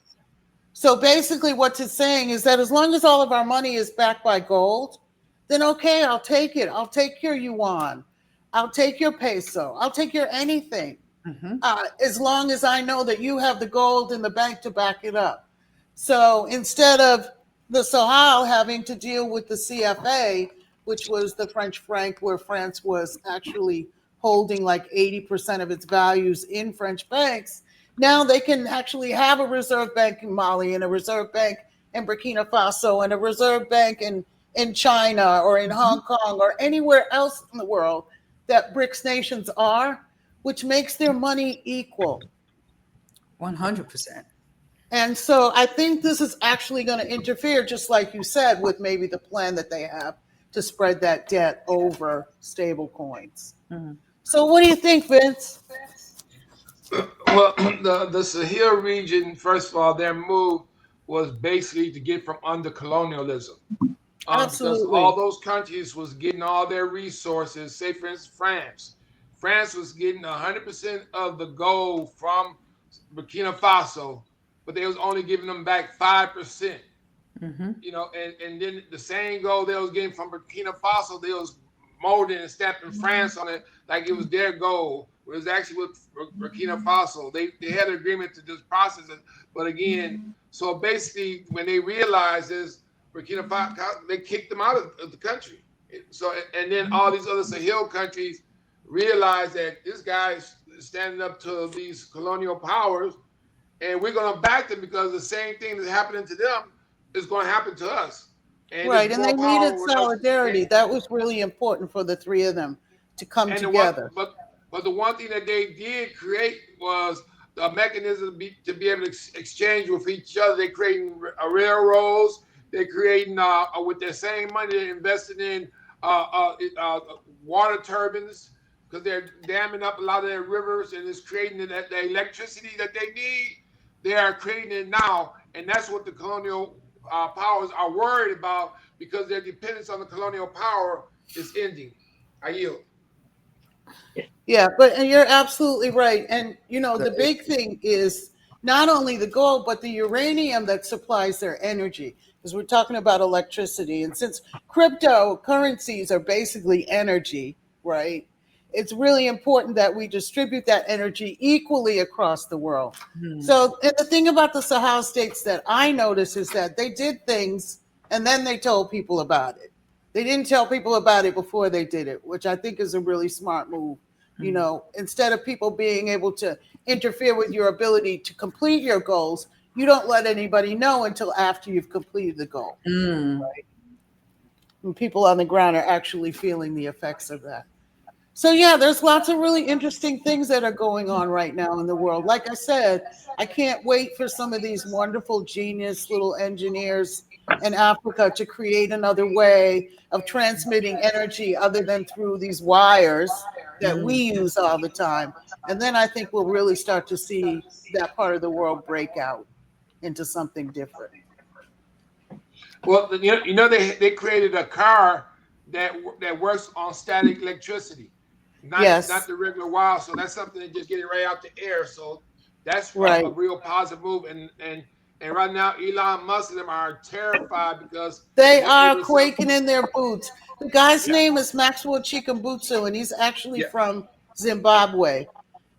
Speaker 2: So basically what it's saying is that as long as all of our money is backed by gold, then okay, I'll take it. I'll take your yuan. I'll take your peso. I'll take your anything. Mm-hmm. As long as I know that you have the gold in the bank to back it up. So instead of the Sahel having to deal with the CFA, which was the French franc, where France was actually holding like 80% of its values in French banks, now they can actually have a reserve bank in Mali and a reserve bank in Burkina Faso and a reserve bank in in China or in Hong Kong or anywhere else in the world that BRICS nations are, which makes their money equal.
Speaker 4: 100%.
Speaker 2: And so I think this is actually going to interfere, just like you said, with maybe the plan that they have to spread that debt over stable coins. So what do you think, Vince?
Speaker 1: Well, the Sahel region, first of all, their move was basically to get from under colonialism. Because
Speaker 2: Absolutely.
Speaker 1: all those countries was getting all their resources. Say, for instance, France. France was getting 100% of the gold from Burkina Faso, but they was only giving them back 5%. You know, and then the same gold they was getting from Burkina Faso, they was molding and stamping France on it like it was their gold. It was actually with Burkina Faso. They had an agreement to just process it, but again, so basically when they realized this, Burkina Faso, they kicked them out of the country. So and then all these other Sahel countries realized that this guy is standing up to these colonial powers, and we're going to back them because the same thing that's happening to them is going to happen to us. And
Speaker 2: Right, and they needed
Speaker 1: power,
Speaker 2: solidarity. That was really important for the three of them to come together.
Speaker 1: But the one thing that they did create was a mechanism to be able to exchange with each other. They're creating railroads. They're creating with their same money they're investing in water turbines because they're damming up a lot of their rivers and it's creating the electricity that they need. They are creating it now, and that's what the colonial powers are worried about because their dependence on the colonial power is ending. I yield.
Speaker 2: Yeah, but you're absolutely right. And, you know, the big thing is not only the gold, but the uranium that supplies their energy, because we're talking about electricity. And since cryptocurrencies are basically energy, right, it's really important that we distribute that energy equally across the world. So and the thing about the Sahel states that I notice is that they did things and then they told people about it. They didn't tell people about it before they did it, which I think is a really smart move. You know, instead of people being able to interfere with your ability to complete your goals, you don't let anybody know until after you've completed the goal. Right? And people on the ground are actually feeling the effects of that. So yeah, there's lots of really interesting things that are going on right now in the world. Like I said, I can't wait for some of these wonderful genius little engineers in Africa to create another way of transmitting energy other than through these wires that we use all the time. And then I think we'll really start to see that part of the world break out into something different.
Speaker 1: Well, you know they created a car that works on static electricity, not the regular wire. So that's something that just get it right out the air. So that's
Speaker 2: right.
Speaker 1: a real positive move. And right now, Elon Musk and them are terrified because
Speaker 2: they are quaking in their boots. The guy's name is Maxwell Chikumbutsu, and he's actually from Zimbabwe.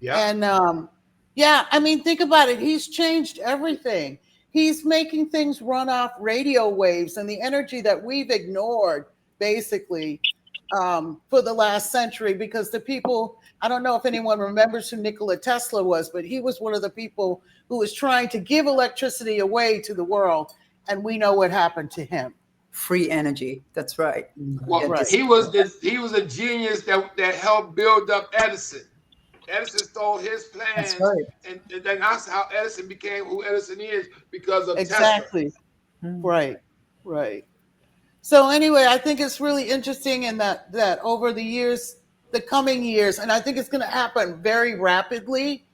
Speaker 2: And I mean, think about it. He's changed everything. He's making things run off radio waves and the energy that we've ignored, basically, for the last century. Because the people, I don't know if anyone remembers who Nikola Tesla was, but he was one of the people who was trying to give electricity away to the world. And we know what happened to him.
Speaker 4: Free energy. That's right.
Speaker 1: Well, he was a genius that helped build up Edison. Edison stole his plans, and that's how Edison became who Edison is because of Tesla.
Speaker 2: Right. So anyway, I think it's really interesting in that over the years, the coming years, and I think it's going to happen very rapidly.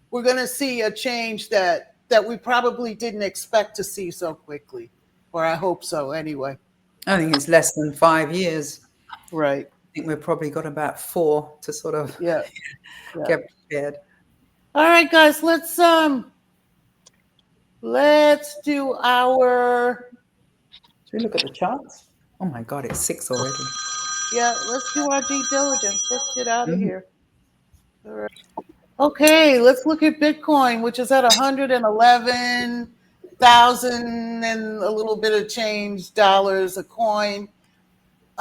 Speaker 2: We're going to see a change that we probably didn't expect to see so quickly, or I hope so. Anyway,
Speaker 4: I think it's less than 5 years.
Speaker 2: Right.
Speaker 4: I think we've probably got about 4 to sort of get prepared.
Speaker 2: All right, guys, let's do our.
Speaker 4: Should we look at the charts? Oh my God, it's 6 already.
Speaker 2: Yeah, let's do our due diligence. Let's get out of here. All right. Okay, let's look at Bitcoin, which is at 111,000 and a little bit of change dollars a coin.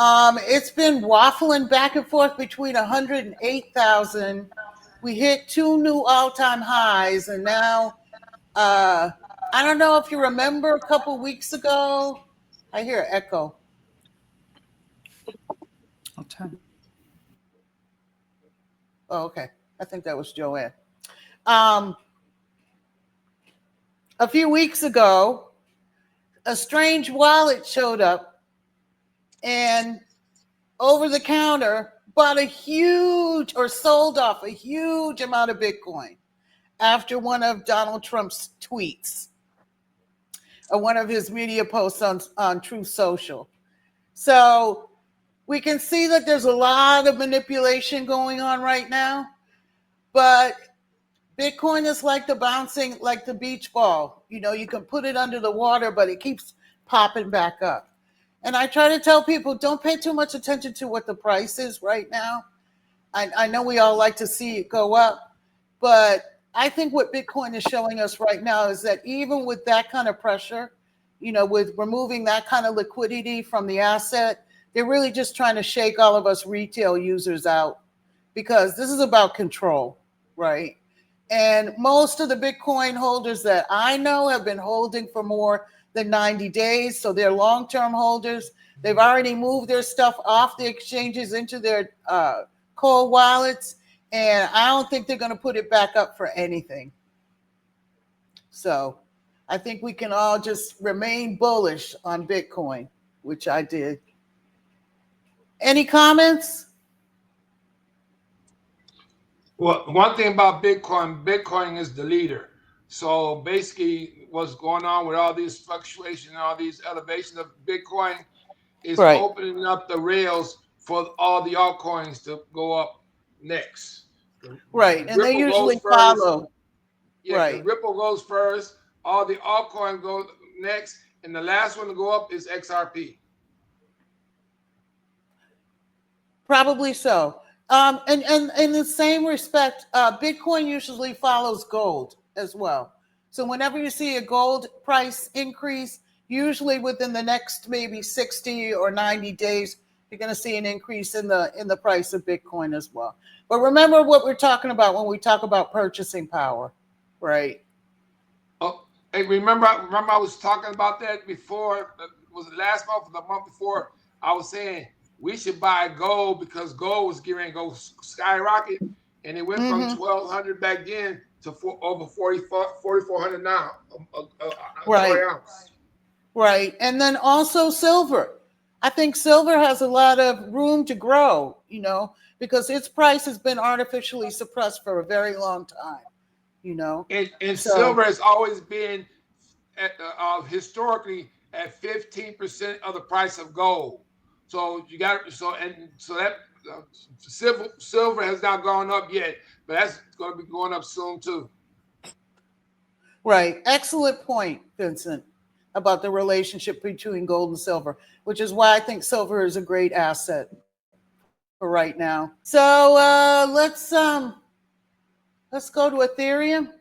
Speaker 2: It's been waffling back and forth between 108,000. We hit 2 new all-time highs, and now I don't know if you remember a couple weeks ago. I hear echo.
Speaker 4: time.
Speaker 2: Oh, okay. I think that was Joanne. A few weeks ago, a strange wallet showed up and over the counter bought a huge or sold off a huge amount of Bitcoin after one of Donald Trump's tweets or one of his media posts on Truth Social. So we can see that there's a lot of manipulation going on right now, but Bitcoin is like the beach ball. You know, you can put it under the water, but it keeps popping back up. And I try to tell people, don't pay too much attention to what the price is right now. I know we all like to see it go up, but I think what Bitcoin is showing us right now is that even with that kind of pressure, you know, with removing that kind of liquidity from the asset, they're really just trying to shake all of us retail users out because this is about control, right? And most of the Bitcoin holders that I know have been holding for more than 90 days. So they're long-term holders. They've already moved their stuff off the exchanges into their cold wallets. And I don't think they're going to put it back up for anything. So I think we can all just remain bullish on Bitcoin, which I did. Any comments?
Speaker 1: Well, one thing about Bitcoin is the leader. So basically, what's going on with all these fluctuations, all these elevations of Bitcoin is
Speaker 2: Right.
Speaker 1: opening up the rails for all the altcoins to go up next.
Speaker 2: Right. And they
Speaker 1: Ripple
Speaker 2: usually
Speaker 1: goes first.
Speaker 2: follow.
Speaker 1: Yeah,
Speaker 2: Right.
Speaker 1: Ripple goes first. All the altcoins go next, and the last one to go up is XRP.
Speaker 2: Probably so. And in the same respect, Bitcoin usually follows gold as well. So whenever you see a gold price increase, usually within the next maybe 60 or 90 days, you're going to see an increase in the price of Bitcoin as well. But remember what we're talking about when we talk about purchasing power, right?
Speaker 1: Oh, and remember I was talking about that before. Was it last month or the month before? I was saying we should buy gold because gold was getting ready to go skyrocket, and it went from 1,200 back then to over 4,400 now.
Speaker 2: Right.
Speaker 1: Per ounce.
Speaker 2: Right. And then also silver. I think silver has a lot of room to grow, you know, because its price has been artificially suppressed for a very long time, you know.
Speaker 1: And
Speaker 2: So-
Speaker 1: silver has always been historically at 15% of the price of gold. So you got that silver has not gone up yet, but that's going to be going up soon too.
Speaker 2: Right. Excellent point, Vincent, about the relationship between gold and silver, which is why I think silver is a great asset for right now. So let's go to Ethereum.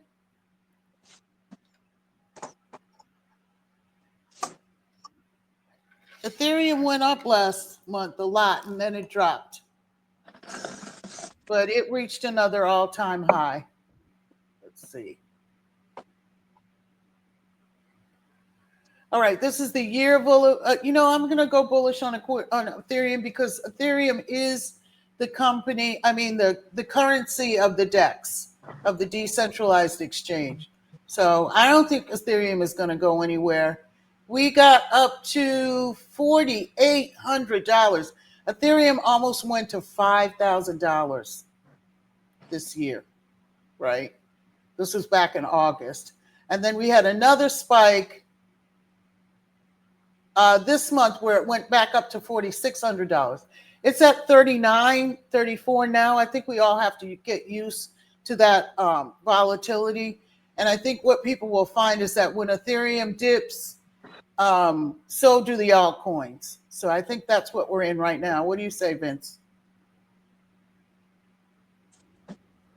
Speaker 2: Ethereum went up last month a lot, and then it dropped. But it reached another all-time high. Let's see. All right, this is the year of I'm going to go bullish on Ethereum because Ethereum is the company, the currency of the DEX, of the decentralized exchange. So I don't think Ethereum is going to go anywhere. We got up to $4,800. Ethereum almost went to $5,000 this year, right? This was back in August. And then we had another spike this month where it went back up to $4,600. It's at $39, $34 now. I think we all have to get used to that volatility. And I think what people will find is that when Ethereum dips, so do the altcoins. So I think that's what we're in right now. What do you say, Vince?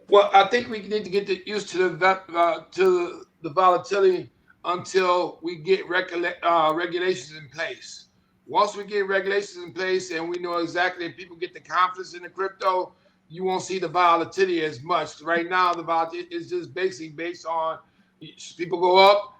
Speaker 1: Well, I think we need to get used to the volatility until we get regulations in place. Once we get regulations in place and we know exactly if people get the confidence in the crypto, you won't see the volatility as much. Right now, the volatility is just basically based on people go up,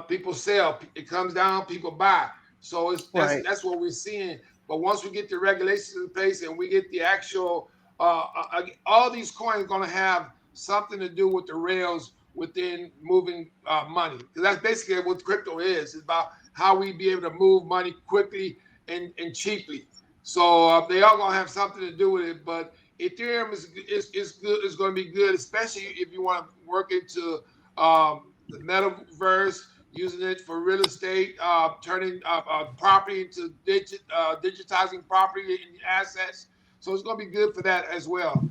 Speaker 1: people sell. It comes down, people buy. So that's what we're seeing. But once we get the regulations in place and we get the actual, all these coins going to have something to do with the rails within moving money. Because that's basically what crypto is. It's about how we be able to move money quickly and cheaply. So they all going to have something to do with it. But Ethereum is good. It's going to be good, especially if you want to work into the metaverse, using it for real estate, turning property into digitizing property and assets. So it's going to be good for that as well.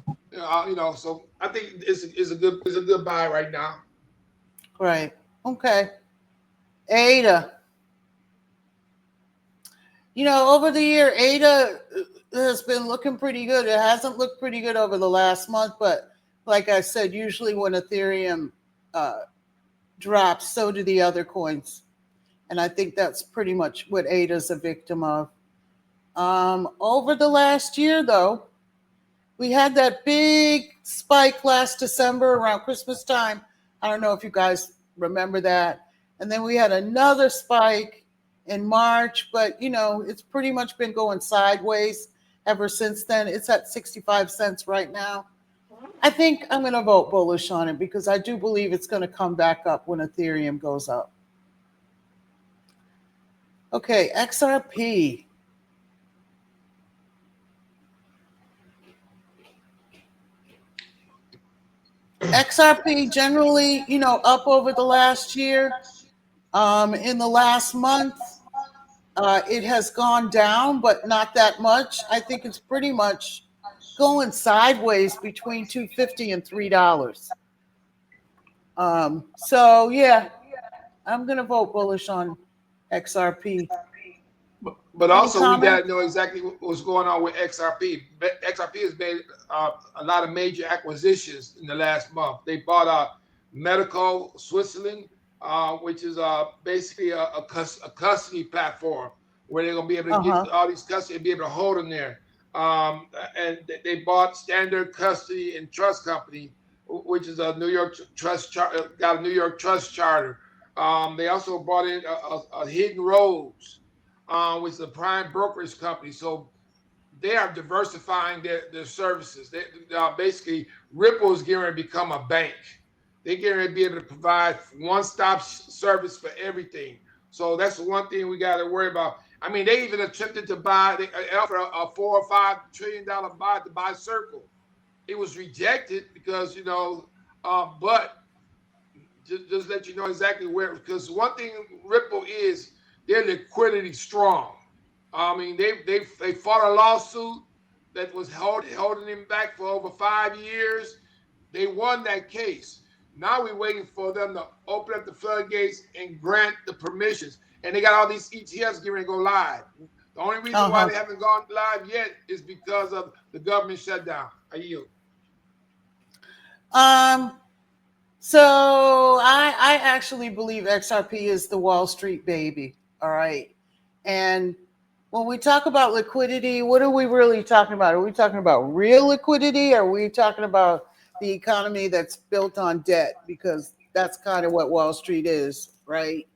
Speaker 1: So I think it's a good buy right now.
Speaker 2: Right. Okay. ADA. Over the year, ADA has been looking pretty good. It hasn't looked pretty good over the last month, but like I said, usually when Ethereum drops, so do the other coins. And I think that's pretty much what ADA's a victim of. Over the last year, though, we had that big spike last December around Christmas time. I don't know if you guys remember that. And then we had another spike in March, but it's pretty much been going sideways ever since then. It's at 65 cents right now. I think I'm going to vote bullish on it because I do believe it's going to come back up when Ethereum goes up. Okay, XRP. XRP generally, up over the last year. In the last month, it has gone down, but not that much. I think it's pretty much going sideways between $2.50 and $3. So yeah, I'm gonna vote bullish on XRP.
Speaker 1: But also we got to know exactly what's going on with XRP. XRP has made a lot of major acquisitions in the last month. They bought Medical Switzerland, which is basically a custody platform where they're going to be able to get all these custody and be able to hold them there. And they bought Standard Custody and Trust Company, which is a New York Trust got a New York Trust charter. They also brought in a Hidden Roads, which is a prime brokerage company. So they are diversifying their services. They basically, Ripple is going to become a bank. They're going to be able to provide one-stop service for everything. So that's the one thing we got to worry about. I mean, they even attempted to buy, they offered a $4 or $5 trillion buy to buy Circle. It was rejected because, but just let you know exactly where, because one thing Ripple is, their liquidity strong. I mean, they fought a lawsuit that was holding them back for over 5 years. They won that case. Now we're waiting for them to open up the floodgates and grant the permissions. And they got all these ETFs getting ready to go live. The only reason why they haven't gone live yet is because of the government shutdown. I yield.
Speaker 2: So I actually believe XRP is the Wall Street baby. All right. And when we talk about liquidity, what are we really talking about? Are we talking about real liquidity? Or are we talking about the economy that's built on debt? Because that's kind of what Wall Street is, right?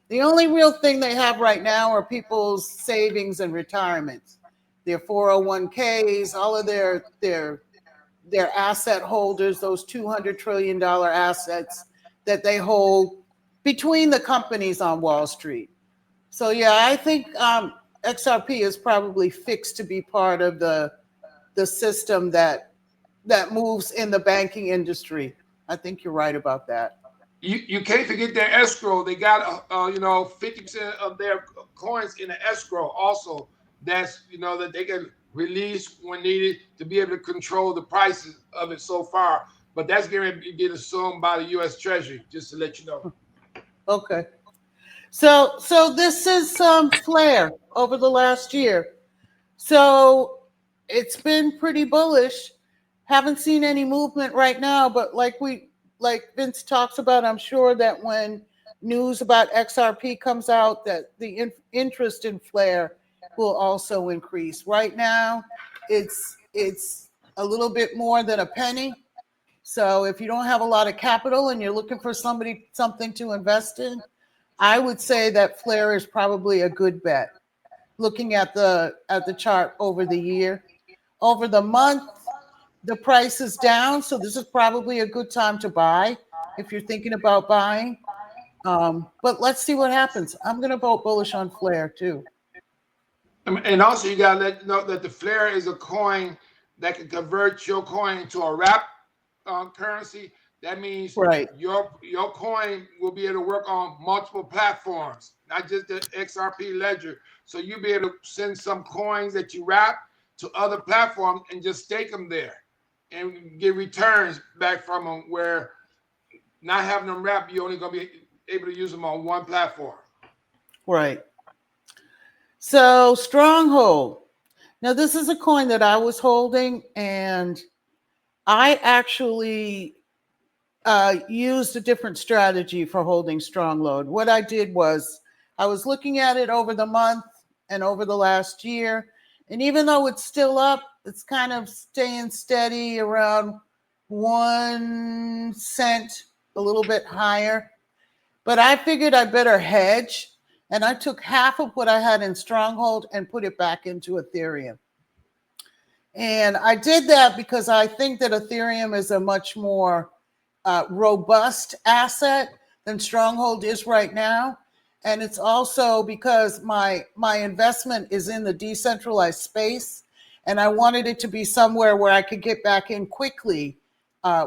Speaker 2: The only real thing they have right now are people's savings and retirements, their 401ks, all of their asset holders, those $200 trillion assets that they hold between the companies on Wall Street. So yeah, I think XRP is probably fixed to be part of the system that moves in the banking industry. I think you're right about that.
Speaker 1: You can't forget their escrow. They got 50% of their coins in the escrow also. That's that they can release when needed to be able to control the prices of it so far. But that's going to get assumed by the U.S. Treasury, just to let you know.
Speaker 2: Okay. So this is Flare over the last year. So it's been pretty bullish. Haven't seen any movement right now, but like Vince talks about, I'm sure that when news about XRP comes out, that the interest in Flare will also increase. Right now, it's a little bit more than a penny. So if you don't have a lot of capital and you're looking for something to invest in, I would say that Flare is probably a good bet. looking at the chart over the year. Over the month, the price is down, so this is probably a good time to buy if you're thinking about buying. But let's see what happens. I'm going to vote bullish on Flare too.
Speaker 1: And also, you gotta let you know that the Flare is a coin that can convert your coin into a wrap currency. That means
Speaker 2: Right.
Speaker 1: your coin will be able to work on multiple platforms, not just the XRP ledger. So you'll be able to send some coins that you wrap to other platforms and just stake them there and get returns back from them. Where not having them wrapped, you're only gonna be able to use them on one platform.
Speaker 2: Right. So Stronghold. Now this is a coin that I was holding, and I actually used a different strategy for holding Stronghold. What I did was I was looking at it over the month and over the last year, and even though it's still up, it's kind of staying steady around 1 cent, a little bit higher. But I figured I better hedge, and I took half of what I had in Stronghold and put it back into Ethereum. And I did that because I think that Ethereum is a much more robust asset than Stronghold is right now. And it's also because my investment is in the decentralized space, and I wanted it to be somewhere where I could get back in quickly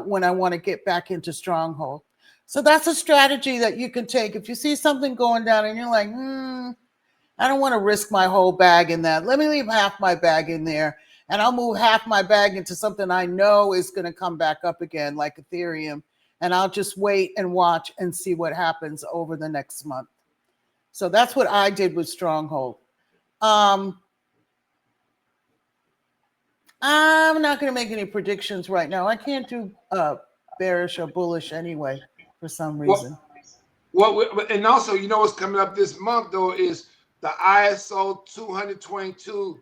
Speaker 2: when I want to get back into Stronghold. So that's a strategy that you can take. If you see something going down and you're like, I don't want to risk my whole bag in that. Let me leave half my bag in there, and I'll move half my bag into something I know is going to come back up again, like Ethereum. And I'll just wait and watch and see what happens over the next month. So that's what I did with Stronghold. I'm not going to make any predictions right now. I can't do bearish or bullish anyway for some reason.
Speaker 1: Well, and also, you know what's coming up this month though is the ISO 222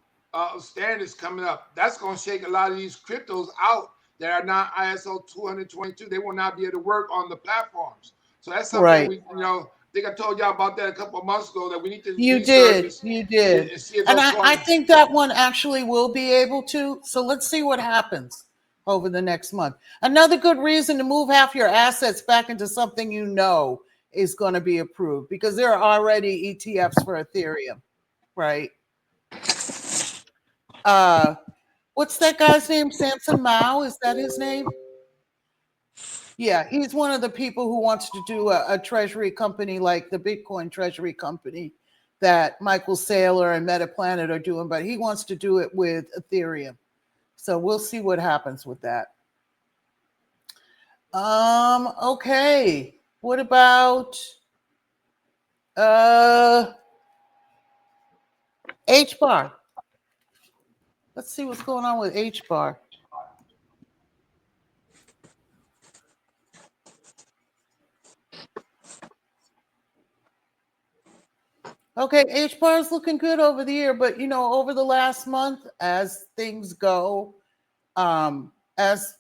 Speaker 1: standards coming up. That's going to shake a lot of these cryptos out that are not ISO 222. They will not be able to work on the platforms. So that's something
Speaker 2: Right.
Speaker 1: we, I think I told y'all about that a couple of months ago, that we need to
Speaker 2: You
Speaker 1: research
Speaker 2: did. You did.
Speaker 1: and see if
Speaker 2: And
Speaker 1: those
Speaker 2: I think that one actually will be able to. So let's see what happens over the next month. Another good reason to move half your assets back into something you know is going to be approved, because there are already ETFs for Ethereum, right? What's that guy's name? Samson Mao? Is that his name? Yeah, he's one of the people who wants to do a treasury company like the Bitcoin treasury company that Michael Saylor and MetaPlanet are doing, but he wants to do it with Ethereum. So we'll see what happens with that. Okay. What about H-bar? Let's see what's going on with H-bar. Okay, H-bar is looking good over the year, but over the last month, as things go, as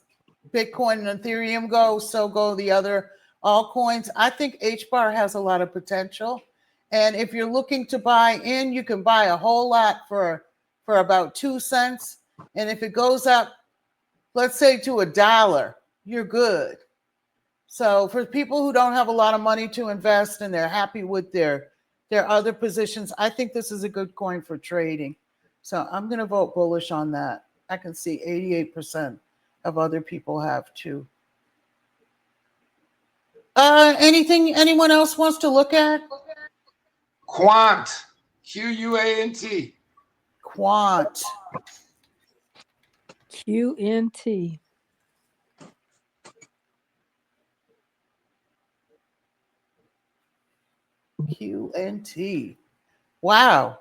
Speaker 2: Bitcoin and Ethereum go, so go the other altcoins. I think H-bar has a lot of potential. And if you're looking to buy in, you can buy a whole lot for about 2 cents. And if it goes up, let's say to $1, you're good. So for people who don't have a lot of money to invest and they're happy with their other positions, I think this is a good coin for trading. So I'm going to vote bullish on that. I can see 88% of other people have too. Anything anyone else wants to look at?
Speaker 1: Quant, QUANT.
Speaker 2: Quant.
Speaker 8: QNT.
Speaker 2: QNT. Wow.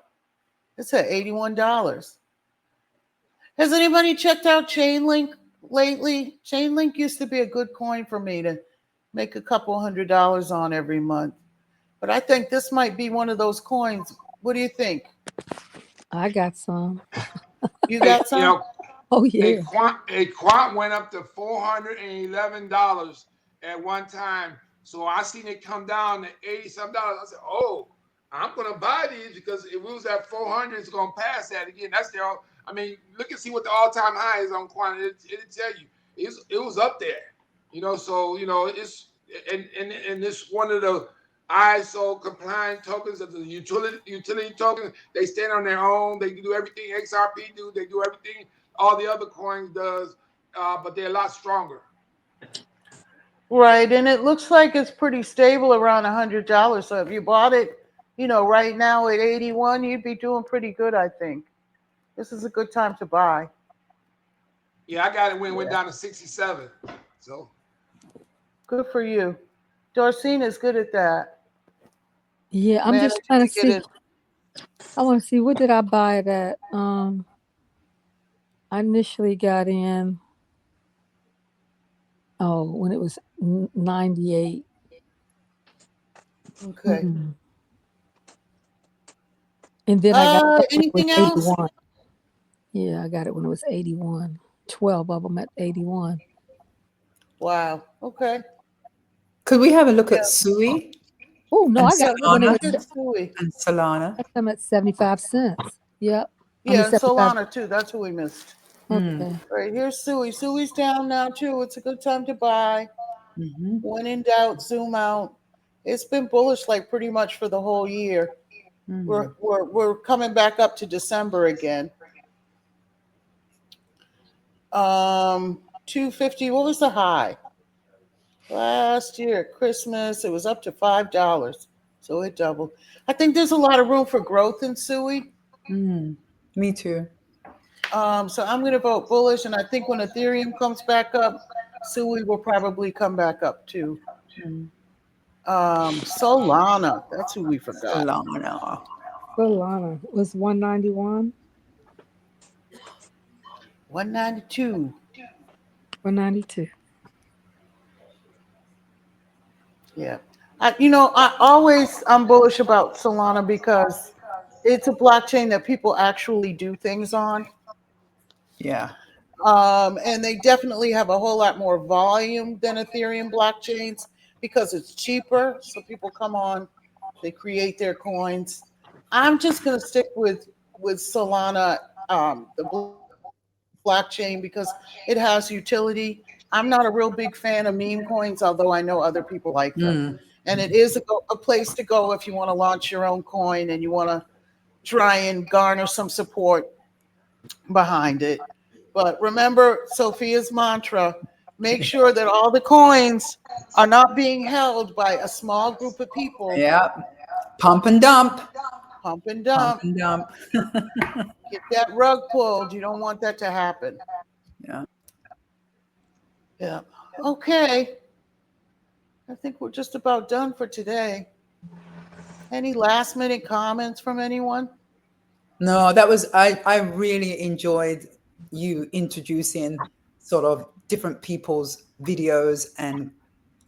Speaker 2: It's at $81. Has anybody checked out Chainlink lately? Chainlink used to be a good coin for me to make a couple $100 on every month. But I think this might be one of those coins. What do you think?
Speaker 8: I got some.
Speaker 2: You got some?
Speaker 8: Oh, yeah.
Speaker 1: A quant went up to $411 at one time. So I seen it come down to $80-some. I said, oh, I'm gonna buy these because if we was at 400, it's gonna pass that again. That's the all. I mean, look and see what the all-time high is on quantity. It'll tell you it was up there. So it's and this one of the ISO compliant tokens of the utility tokens. They stand on their own. They do everything XRP do. They do everything all the other coins does, but they're a lot stronger.
Speaker 2: Right, and it looks like it's pretty stable around $100. So if you bought it, right now at 81, you'd be doing pretty good, I think. This is a good time to buy.
Speaker 1: Yeah, I got it when it went down to 67. So
Speaker 2: good for you. Dorcine is good at that.
Speaker 8: Yeah, I'm just trying to see. I want to see, what did I buy that? I initially got in. Oh, when it was 98.
Speaker 2: Okay.
Speaker 8: Mm-hmm. And then I got it
Speaker 2: anything
Speaker 8: when it was
Speaker 2: else?
Speaker 8: 81. Yeah, I got it when it was 81. 12 of them at 81.
Speaker 2: Wow. Okay.
Speaker 4: Could we have a look at SUI?
Speaker 8: Oh, no, I got it when it was
Speaker 4: and Solana.
Speaker 8: I'm at 75 cents. Yep.
Speaker 2: Yeah, and Solana too. That's what we missed.
Speaker 8: Okay.
Speaker 2: Right, here's SUI. SUI's down now too. It's a good time to buy.
Speaker 4: Mm-hmm.
Speaker 2: When in doubt, zoom out. It's been bullish like pretty much for the whole year. We're coming back up to December again. 250. What was the high? Last year at Christmas, it was up to $5. So it doubled. I think there's a lot of room for growth in SUI.
Speaker 4: Me too.
Speaker 2: So I'm going to vote bullish, and I think when Ethereum comes back up, SUI will probably come back up too. Solana, that's who we forgot.
Speaker 8: Solana was 191.
Speaker 2: 192.
Speaker 8: 192.
Speaker 2: Yeah. I'm bullish about Solana because it's a blockchain that people actually do things on.
Speaker 4: Yeah.
Speaker 2: And they definitely have a whole lot more volume than Ethereum blockchains because it's cheaper. So people come on, they create their coins. I'm just going to stick with Solana, the blockchain, because it has utility. I'm not a real big fan of meme coins, although I know other people like them. And it is a place to go if you want to launch your own coin and you want to try and garner some support behind it. But remember Sophia's mantra, make sure that all the coins are not being held by a small group of people.
Speaker 4: Yeah. Pump and dump.
Speaker 2: Pump and dump.
Speaker 4: Pump and dump.
Speaker 2: Get that rug pulled. You don't want that to happen. Yeah. Okay. I think we're just about done for today. Any last minute comments from anyone?
Speaker 4: No, I really enjoyed you introducing sort of different people's videos and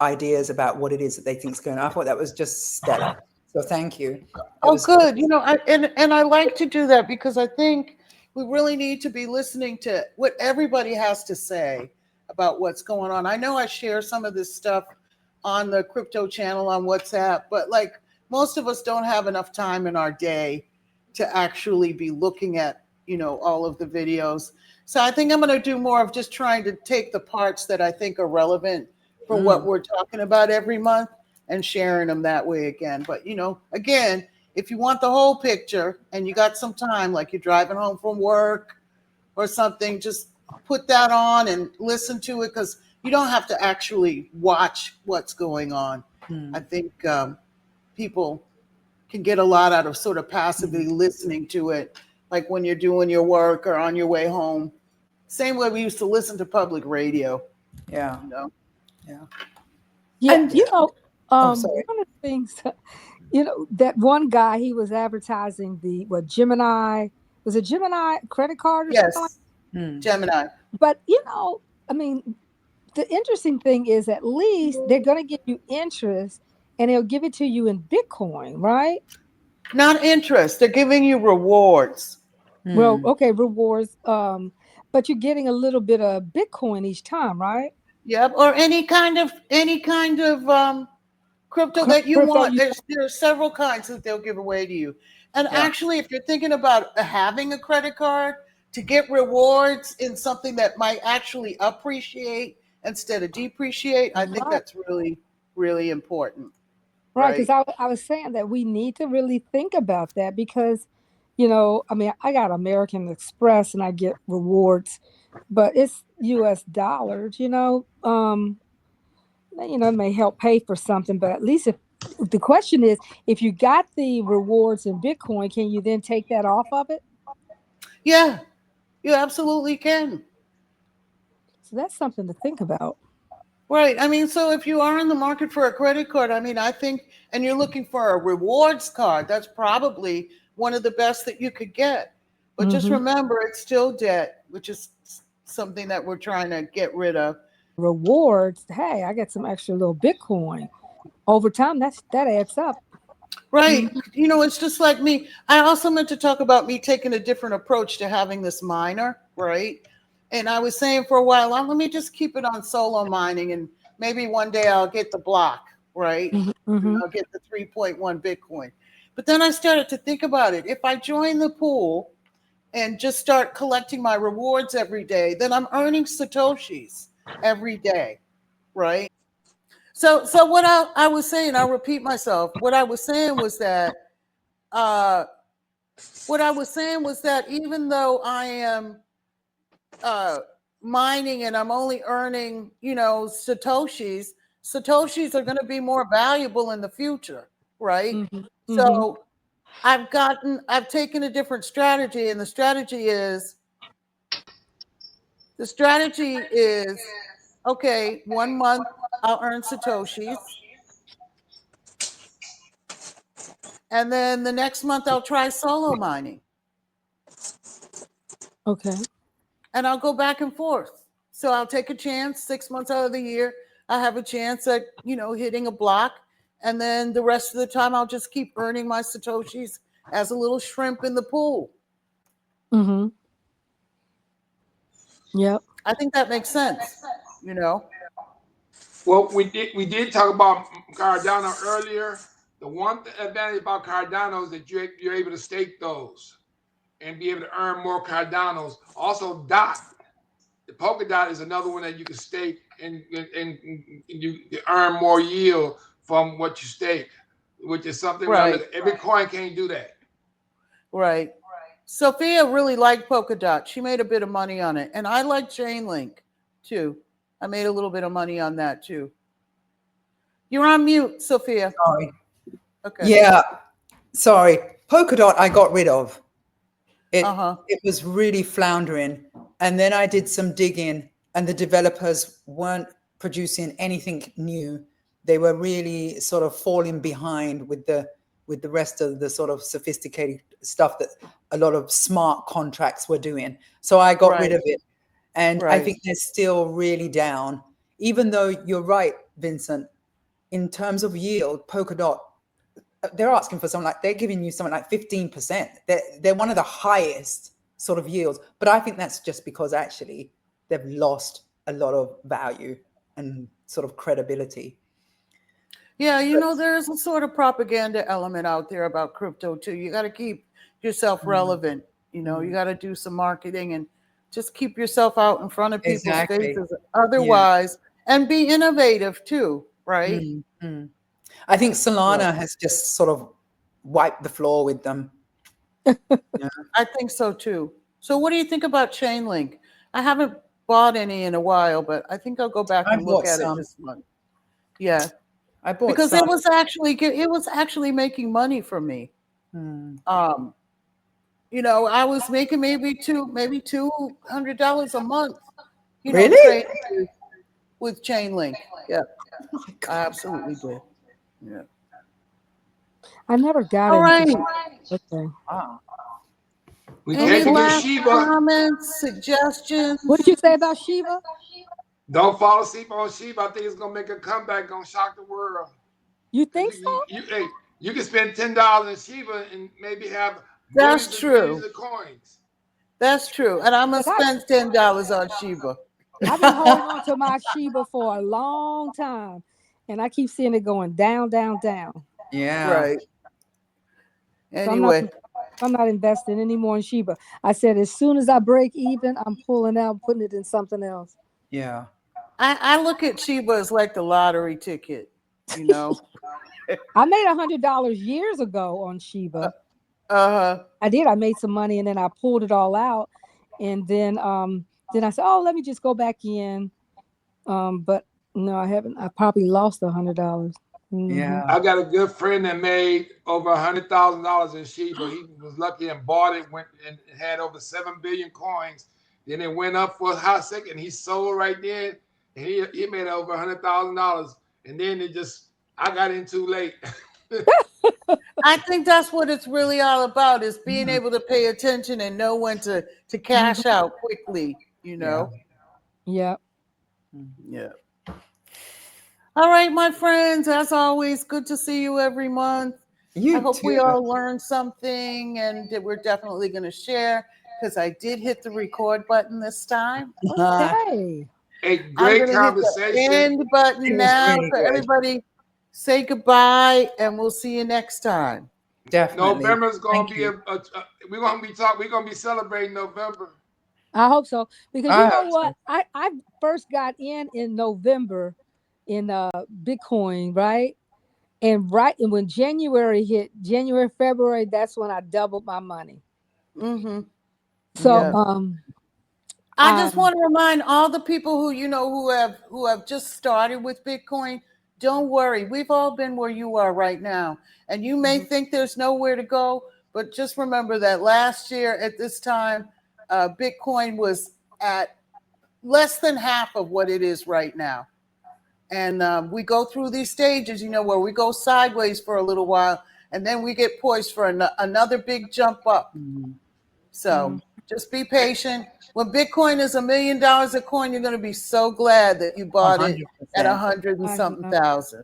Speaker 4: ideas about what it is that they think is going on. I thought that was just stellar. So thank you.
Speaker 2: Good. And I like to do that because I think we really need to be listening to what everybody has to say about what's going on. I know I share some of this stuff on the crypto channel on WhatsApp, but like most of us don't have enough time in our day to actually be looking at, all of the videos. So I think I'm going to do more of just trying to take the parts that I think are relevant for what we're talking about every month and sharing them that way again. But, again, if you want the whole picture and you got some time, like you're driving home from work or something, just put that on and listen to it because you don't have to actually watch what's going on. I think people can get a lot out of sort of passively listening to it, like when you're doing your work or on your way home. Same way we used to listen to public radio.
Speaker 4: Yeah.
Speaker 8: Yeah.
Speaker 4: And,
Speaker 8: one of the things, that one guy, he was advertising Gemini, was it Gemini credit card or something like that?
Speaker 2: Gemini.
Speaker 8: But, the interesting thing is at least they're going to give you interest and they'll give it to you in Bitcoin, right?
Speaker 2: Not interest. They're giving you rewards.
Speaker 8: Well, okay, rewards. But you're getting a little bit of Bitcoin each time, right?
Speaker 2: Yep. Or any kind of crypto that you
Speaker 8: Crypto
Speaker 2: want.
Speaker 8: you
Speaker 2: There are several kinds that they'll give away to you. And
Speaker 4: Yeah.
Speaker 2: actually, if you're thinking about having a credit card to get rewards in something that might actually appreciate instead of depreciate, I think
Speaker 8: Right.
Speaker 2: that's really, really important.
Speaker 8: Right, because
Speaker 2: Right.
Speaker 8: I was saying that we need to really think about that because, you know, I mean, I got American Express and I get rewards, but it's US dollars, you know. It may help pay for something, but at least if the question is, if you got the rewards in Bitcoin, can you then take that off of it?
Speaker 2: Yeah, you absolutely can.
Speaker 8: So that's something to think about.
Speaker 2: Right. I mean, so if you are in the market for a credit card, I mean, I think, and you're looking for a rewards card, that's probably one of the best that you could get. But just
Speaker 8: Mhm.
Speaker 2: remember, it's still debt, which is something that we're trying to get rid of.
Speaker 8: Rewards, hey, I get some extra little Bitcoin. Over time, that adds up.
Speaker 2: Right. You know, it's just like me. I also meant to talk about me taking a different approach to having this miner, right? And I was saying for a while, let me just keep it on solo mining and maybe one day I'll get the block, right? And
Speaker 8: Mhm.
Speaker 2: I'll get the 3.1 Bitcoin. But then I started to think about it. If I join the pool and just start collecting my rewards every day, then I'm earning Satoshis every day, right? So what I was saying, I'll repeat myself. What I was saying was that even though I am mining and I'm only earning, Satoshis are going to be more valuable in the future, right?
Speaker 8: Mhm.
Speaker 2: So I've taken a different strategy, and the strategy is okay, 1 month I'll earn Satoshis. And then the next month I'll try solo mining.
Speaker 8: Okay.
Speaker 2: And I'll go back and forth. So I'll take a chance 6 months out of the year. I have a chance at, hitting a block. And then the rest of the time I'll just keep earning my Satoshis as a little shrimp in the pool.
Speaker 8: Mhm. Yep.
Speaker 2: I think that makes sense,
Speaker 1: Well, we did talk about Cardano earlier. The one advantage about Cardano is that you're able to stake those and be able to earn more Cardanos. Also, the Polkadot is another one that you can stake and you earn more yield from what you stake, which is something
Speaker 2: Right.
Speaker 1: every coin can't do that.
Speaker 2: Right. Sophia really liked Polkadot. She made a bit of money on it. And I like Chainlink too. I made a little bit of money on that too. You're on mute, Sophia.
Speaker 4: Sorry.
Speaker 2: Okay.
Speaker 4: Yeah. Sorry. Polkadot I got rid of. It was really floundering. And then I did some digging and the developers weren't producing anything new. They were really sort of falling behind with the rest of the sort of sophisticated stuff that a lot of smart contracts were doing. So I got rid of it. And I think they're still really down. Even though you're right, Vincent, in terms of yield, Polkadot, they're asking for something like, they're giving you something like 15%. They're one of the highest sort of yields. But I think that's just because actually they've lost a lot of value and sort of credibility.
Speaker 2: Yeah, there's a sort of propaganda element out there about crypto too. You got to keep yourself relevant. You got to do some marketing and just keep yourself out in front of people's faces. Otherwise, and be innovative too, right?
Speaker 4: I think Solana has just sort of wiped the floor with them.
Speaker 2: I think so too. So what do you think about Chainlink? I haven't bought any in a while, but I think I'll go back and look at it this month. Yeah.
Speaker 4: I bought
Speaker 2: because
Speaker 4: some.
Speaker 2: it was actually making money for me. I was making maybe $200 a month.
Speaker 4: Really?
Speaker 2: With Chainlink. Yeah. I absolutely did. Yeah.
Speaker 8: I never got
Speaker 2: All right.
Speaker 8: Okay.
Speaker 1: We can't forget Shiba.
Speaker 2: Comments, suggestions.
Speaker 8: What did you say about Shiba?
Speaker 1: Don't fall asleep on Shiba. I think it's gonna make a comeback, gonna shock the world.
Speaker 8: You think so?
Speaker 1: You can spend $10 in Shiba and maybe have
Speaker 2: millions
Speaker 1: of coins.
Speaker 2: That's true. And I'm gonna spend $10 on Shiba.
Speaker 8: I've been holding on to my Shiba for a long time. and I keep seeing it going down, down, down.
Speaker 4: Yeah.
Speaker 2: Right.
Speaker 8: So I'm not
Speaker 2: Anyway,
Speaker 8: investing anymore in Shiba. I said as soon as I break even, I'm pulling out, putting it in something else.
Speaker 4: Yeah.
Speaker 2: I look at Sheba as like the lottery ticket, you know.
Speaker 8: I made $100 years ago on Shiba.
Speaker 2: Uh-huh.
Speaker 8: I did. I made some money and then I pulled it all out. And then I said, oh, let me just go back in. But no, I haven't. I probably lost $100.
Speaker 4: Yeah.
Speaker 1: I got a good friend that made over $100,000 in Shiba. He was lucky and bought it, went and had over 7 billion coins. Then it went up for a hot second. He sold right then, and he made over $100,000. And then I got in too late.
Speaker 2: I think that's what it's really all about, is being
Speaker 4: Mhm.
Speaker 2: able to pay attention and know when to cash out quickly, you know.
Speaker 8: Yeah.
Speaker 2: Yeah. All right, my friends, as always, good to see you every month.
Speaker 4: You
Speaker 2: I hope
Speaker 4: too.
Speaker 2: we all learned something, and that we're definitely going to share, because I did hit the record button this time.
Speaker 8: Okay.
Speaker 1: A
Speaker 2: I'm
Speaker 1: great
Speaker 2: going to hit the
Speaker 1: conversation.
Speaker 2: end button
Speaker 4: It was
Speaker 2: now.
Speaker 4: really
Speaker 2: So
Speaker 4: good.
Speaker 2: everybody say goodbye, and we'll see you next time.
Speaker 4: Definitely.
Speaker 1: November's gonna
Speaker 4: Thank
Speaker 1: be
Speaker 4: you.
Speaker 1: we're gonna be celebrating November.
Speaker 8: I hope so. Because
Speaker 4: I
Speaker 8: you know
Speaker 4: hope
Speaker 8: what? I first got in November in Bitcoin, right? And when January hit, February, that's when I doubled my money.
Speaker 2: Mm-hmm.
Speaker 8: So
Speaker 2: Yeah. I just want to remind all the people who have just started with Bitcoin, don't worry. We've all been where you are right now. And you may think there's nowhere to go, but just remember that last year at this time, Bitcoin was at less than half of what it is right now. And we go through these stages, where we go sideways for a little while, and then we get poised for another big jump up. So just be patient. When Bitcoin is $1 million a coin, you're going to be so glad that you bought it at
Speaker 4: 100%.
Speaker 2: 100 and something thousand.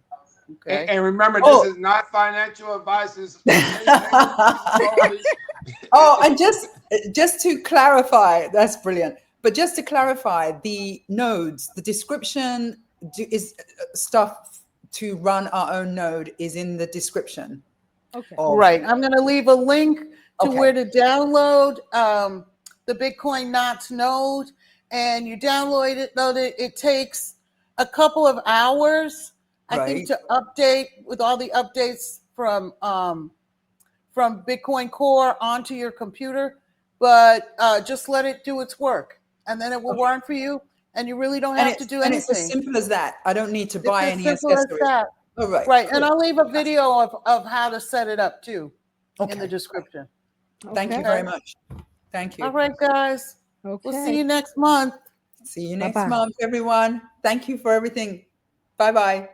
Speaker 2: Okay.
Speaker 1: And remember, this is not financial advice. It's only.
Speaker 4: Oh, and just to clarify, that's brilliant. But just to clarify, the nodes, the description is stuff to run our own node is in the description.
Speaker 8: Okay.
Speaker 2: Right. I'm going to leave a link to
Speaker 4: Okay.
Speaker 2: where to download the Bitcoin Knots node, and you download it. It takes a couple of hours, I think, to update with all the updates from Bitcoin Core onto your computer. But just let it do its work, and then it will run for you, and you really don't have to do anything.
Speaker 4: And it's as simple as that. I don't need to buy any
Speaker 2: as simple
Speaker 4: accessories.
Speaker 2: as that.
Speaker 4: Oh, right.
Speaker 2: Right.
Speaker 4: Cool.
Speaker 2: And I'll leave a video of how to set it up too in the description.
Speaker 4: Thank you very much. Thank you.
Speaker 2: All right, guys.
Speaker 8: Okay.
Speaker 2: We'll see you next month.
Speaker 4: See you next month, everyone. Thank you for everything. Bye-bye.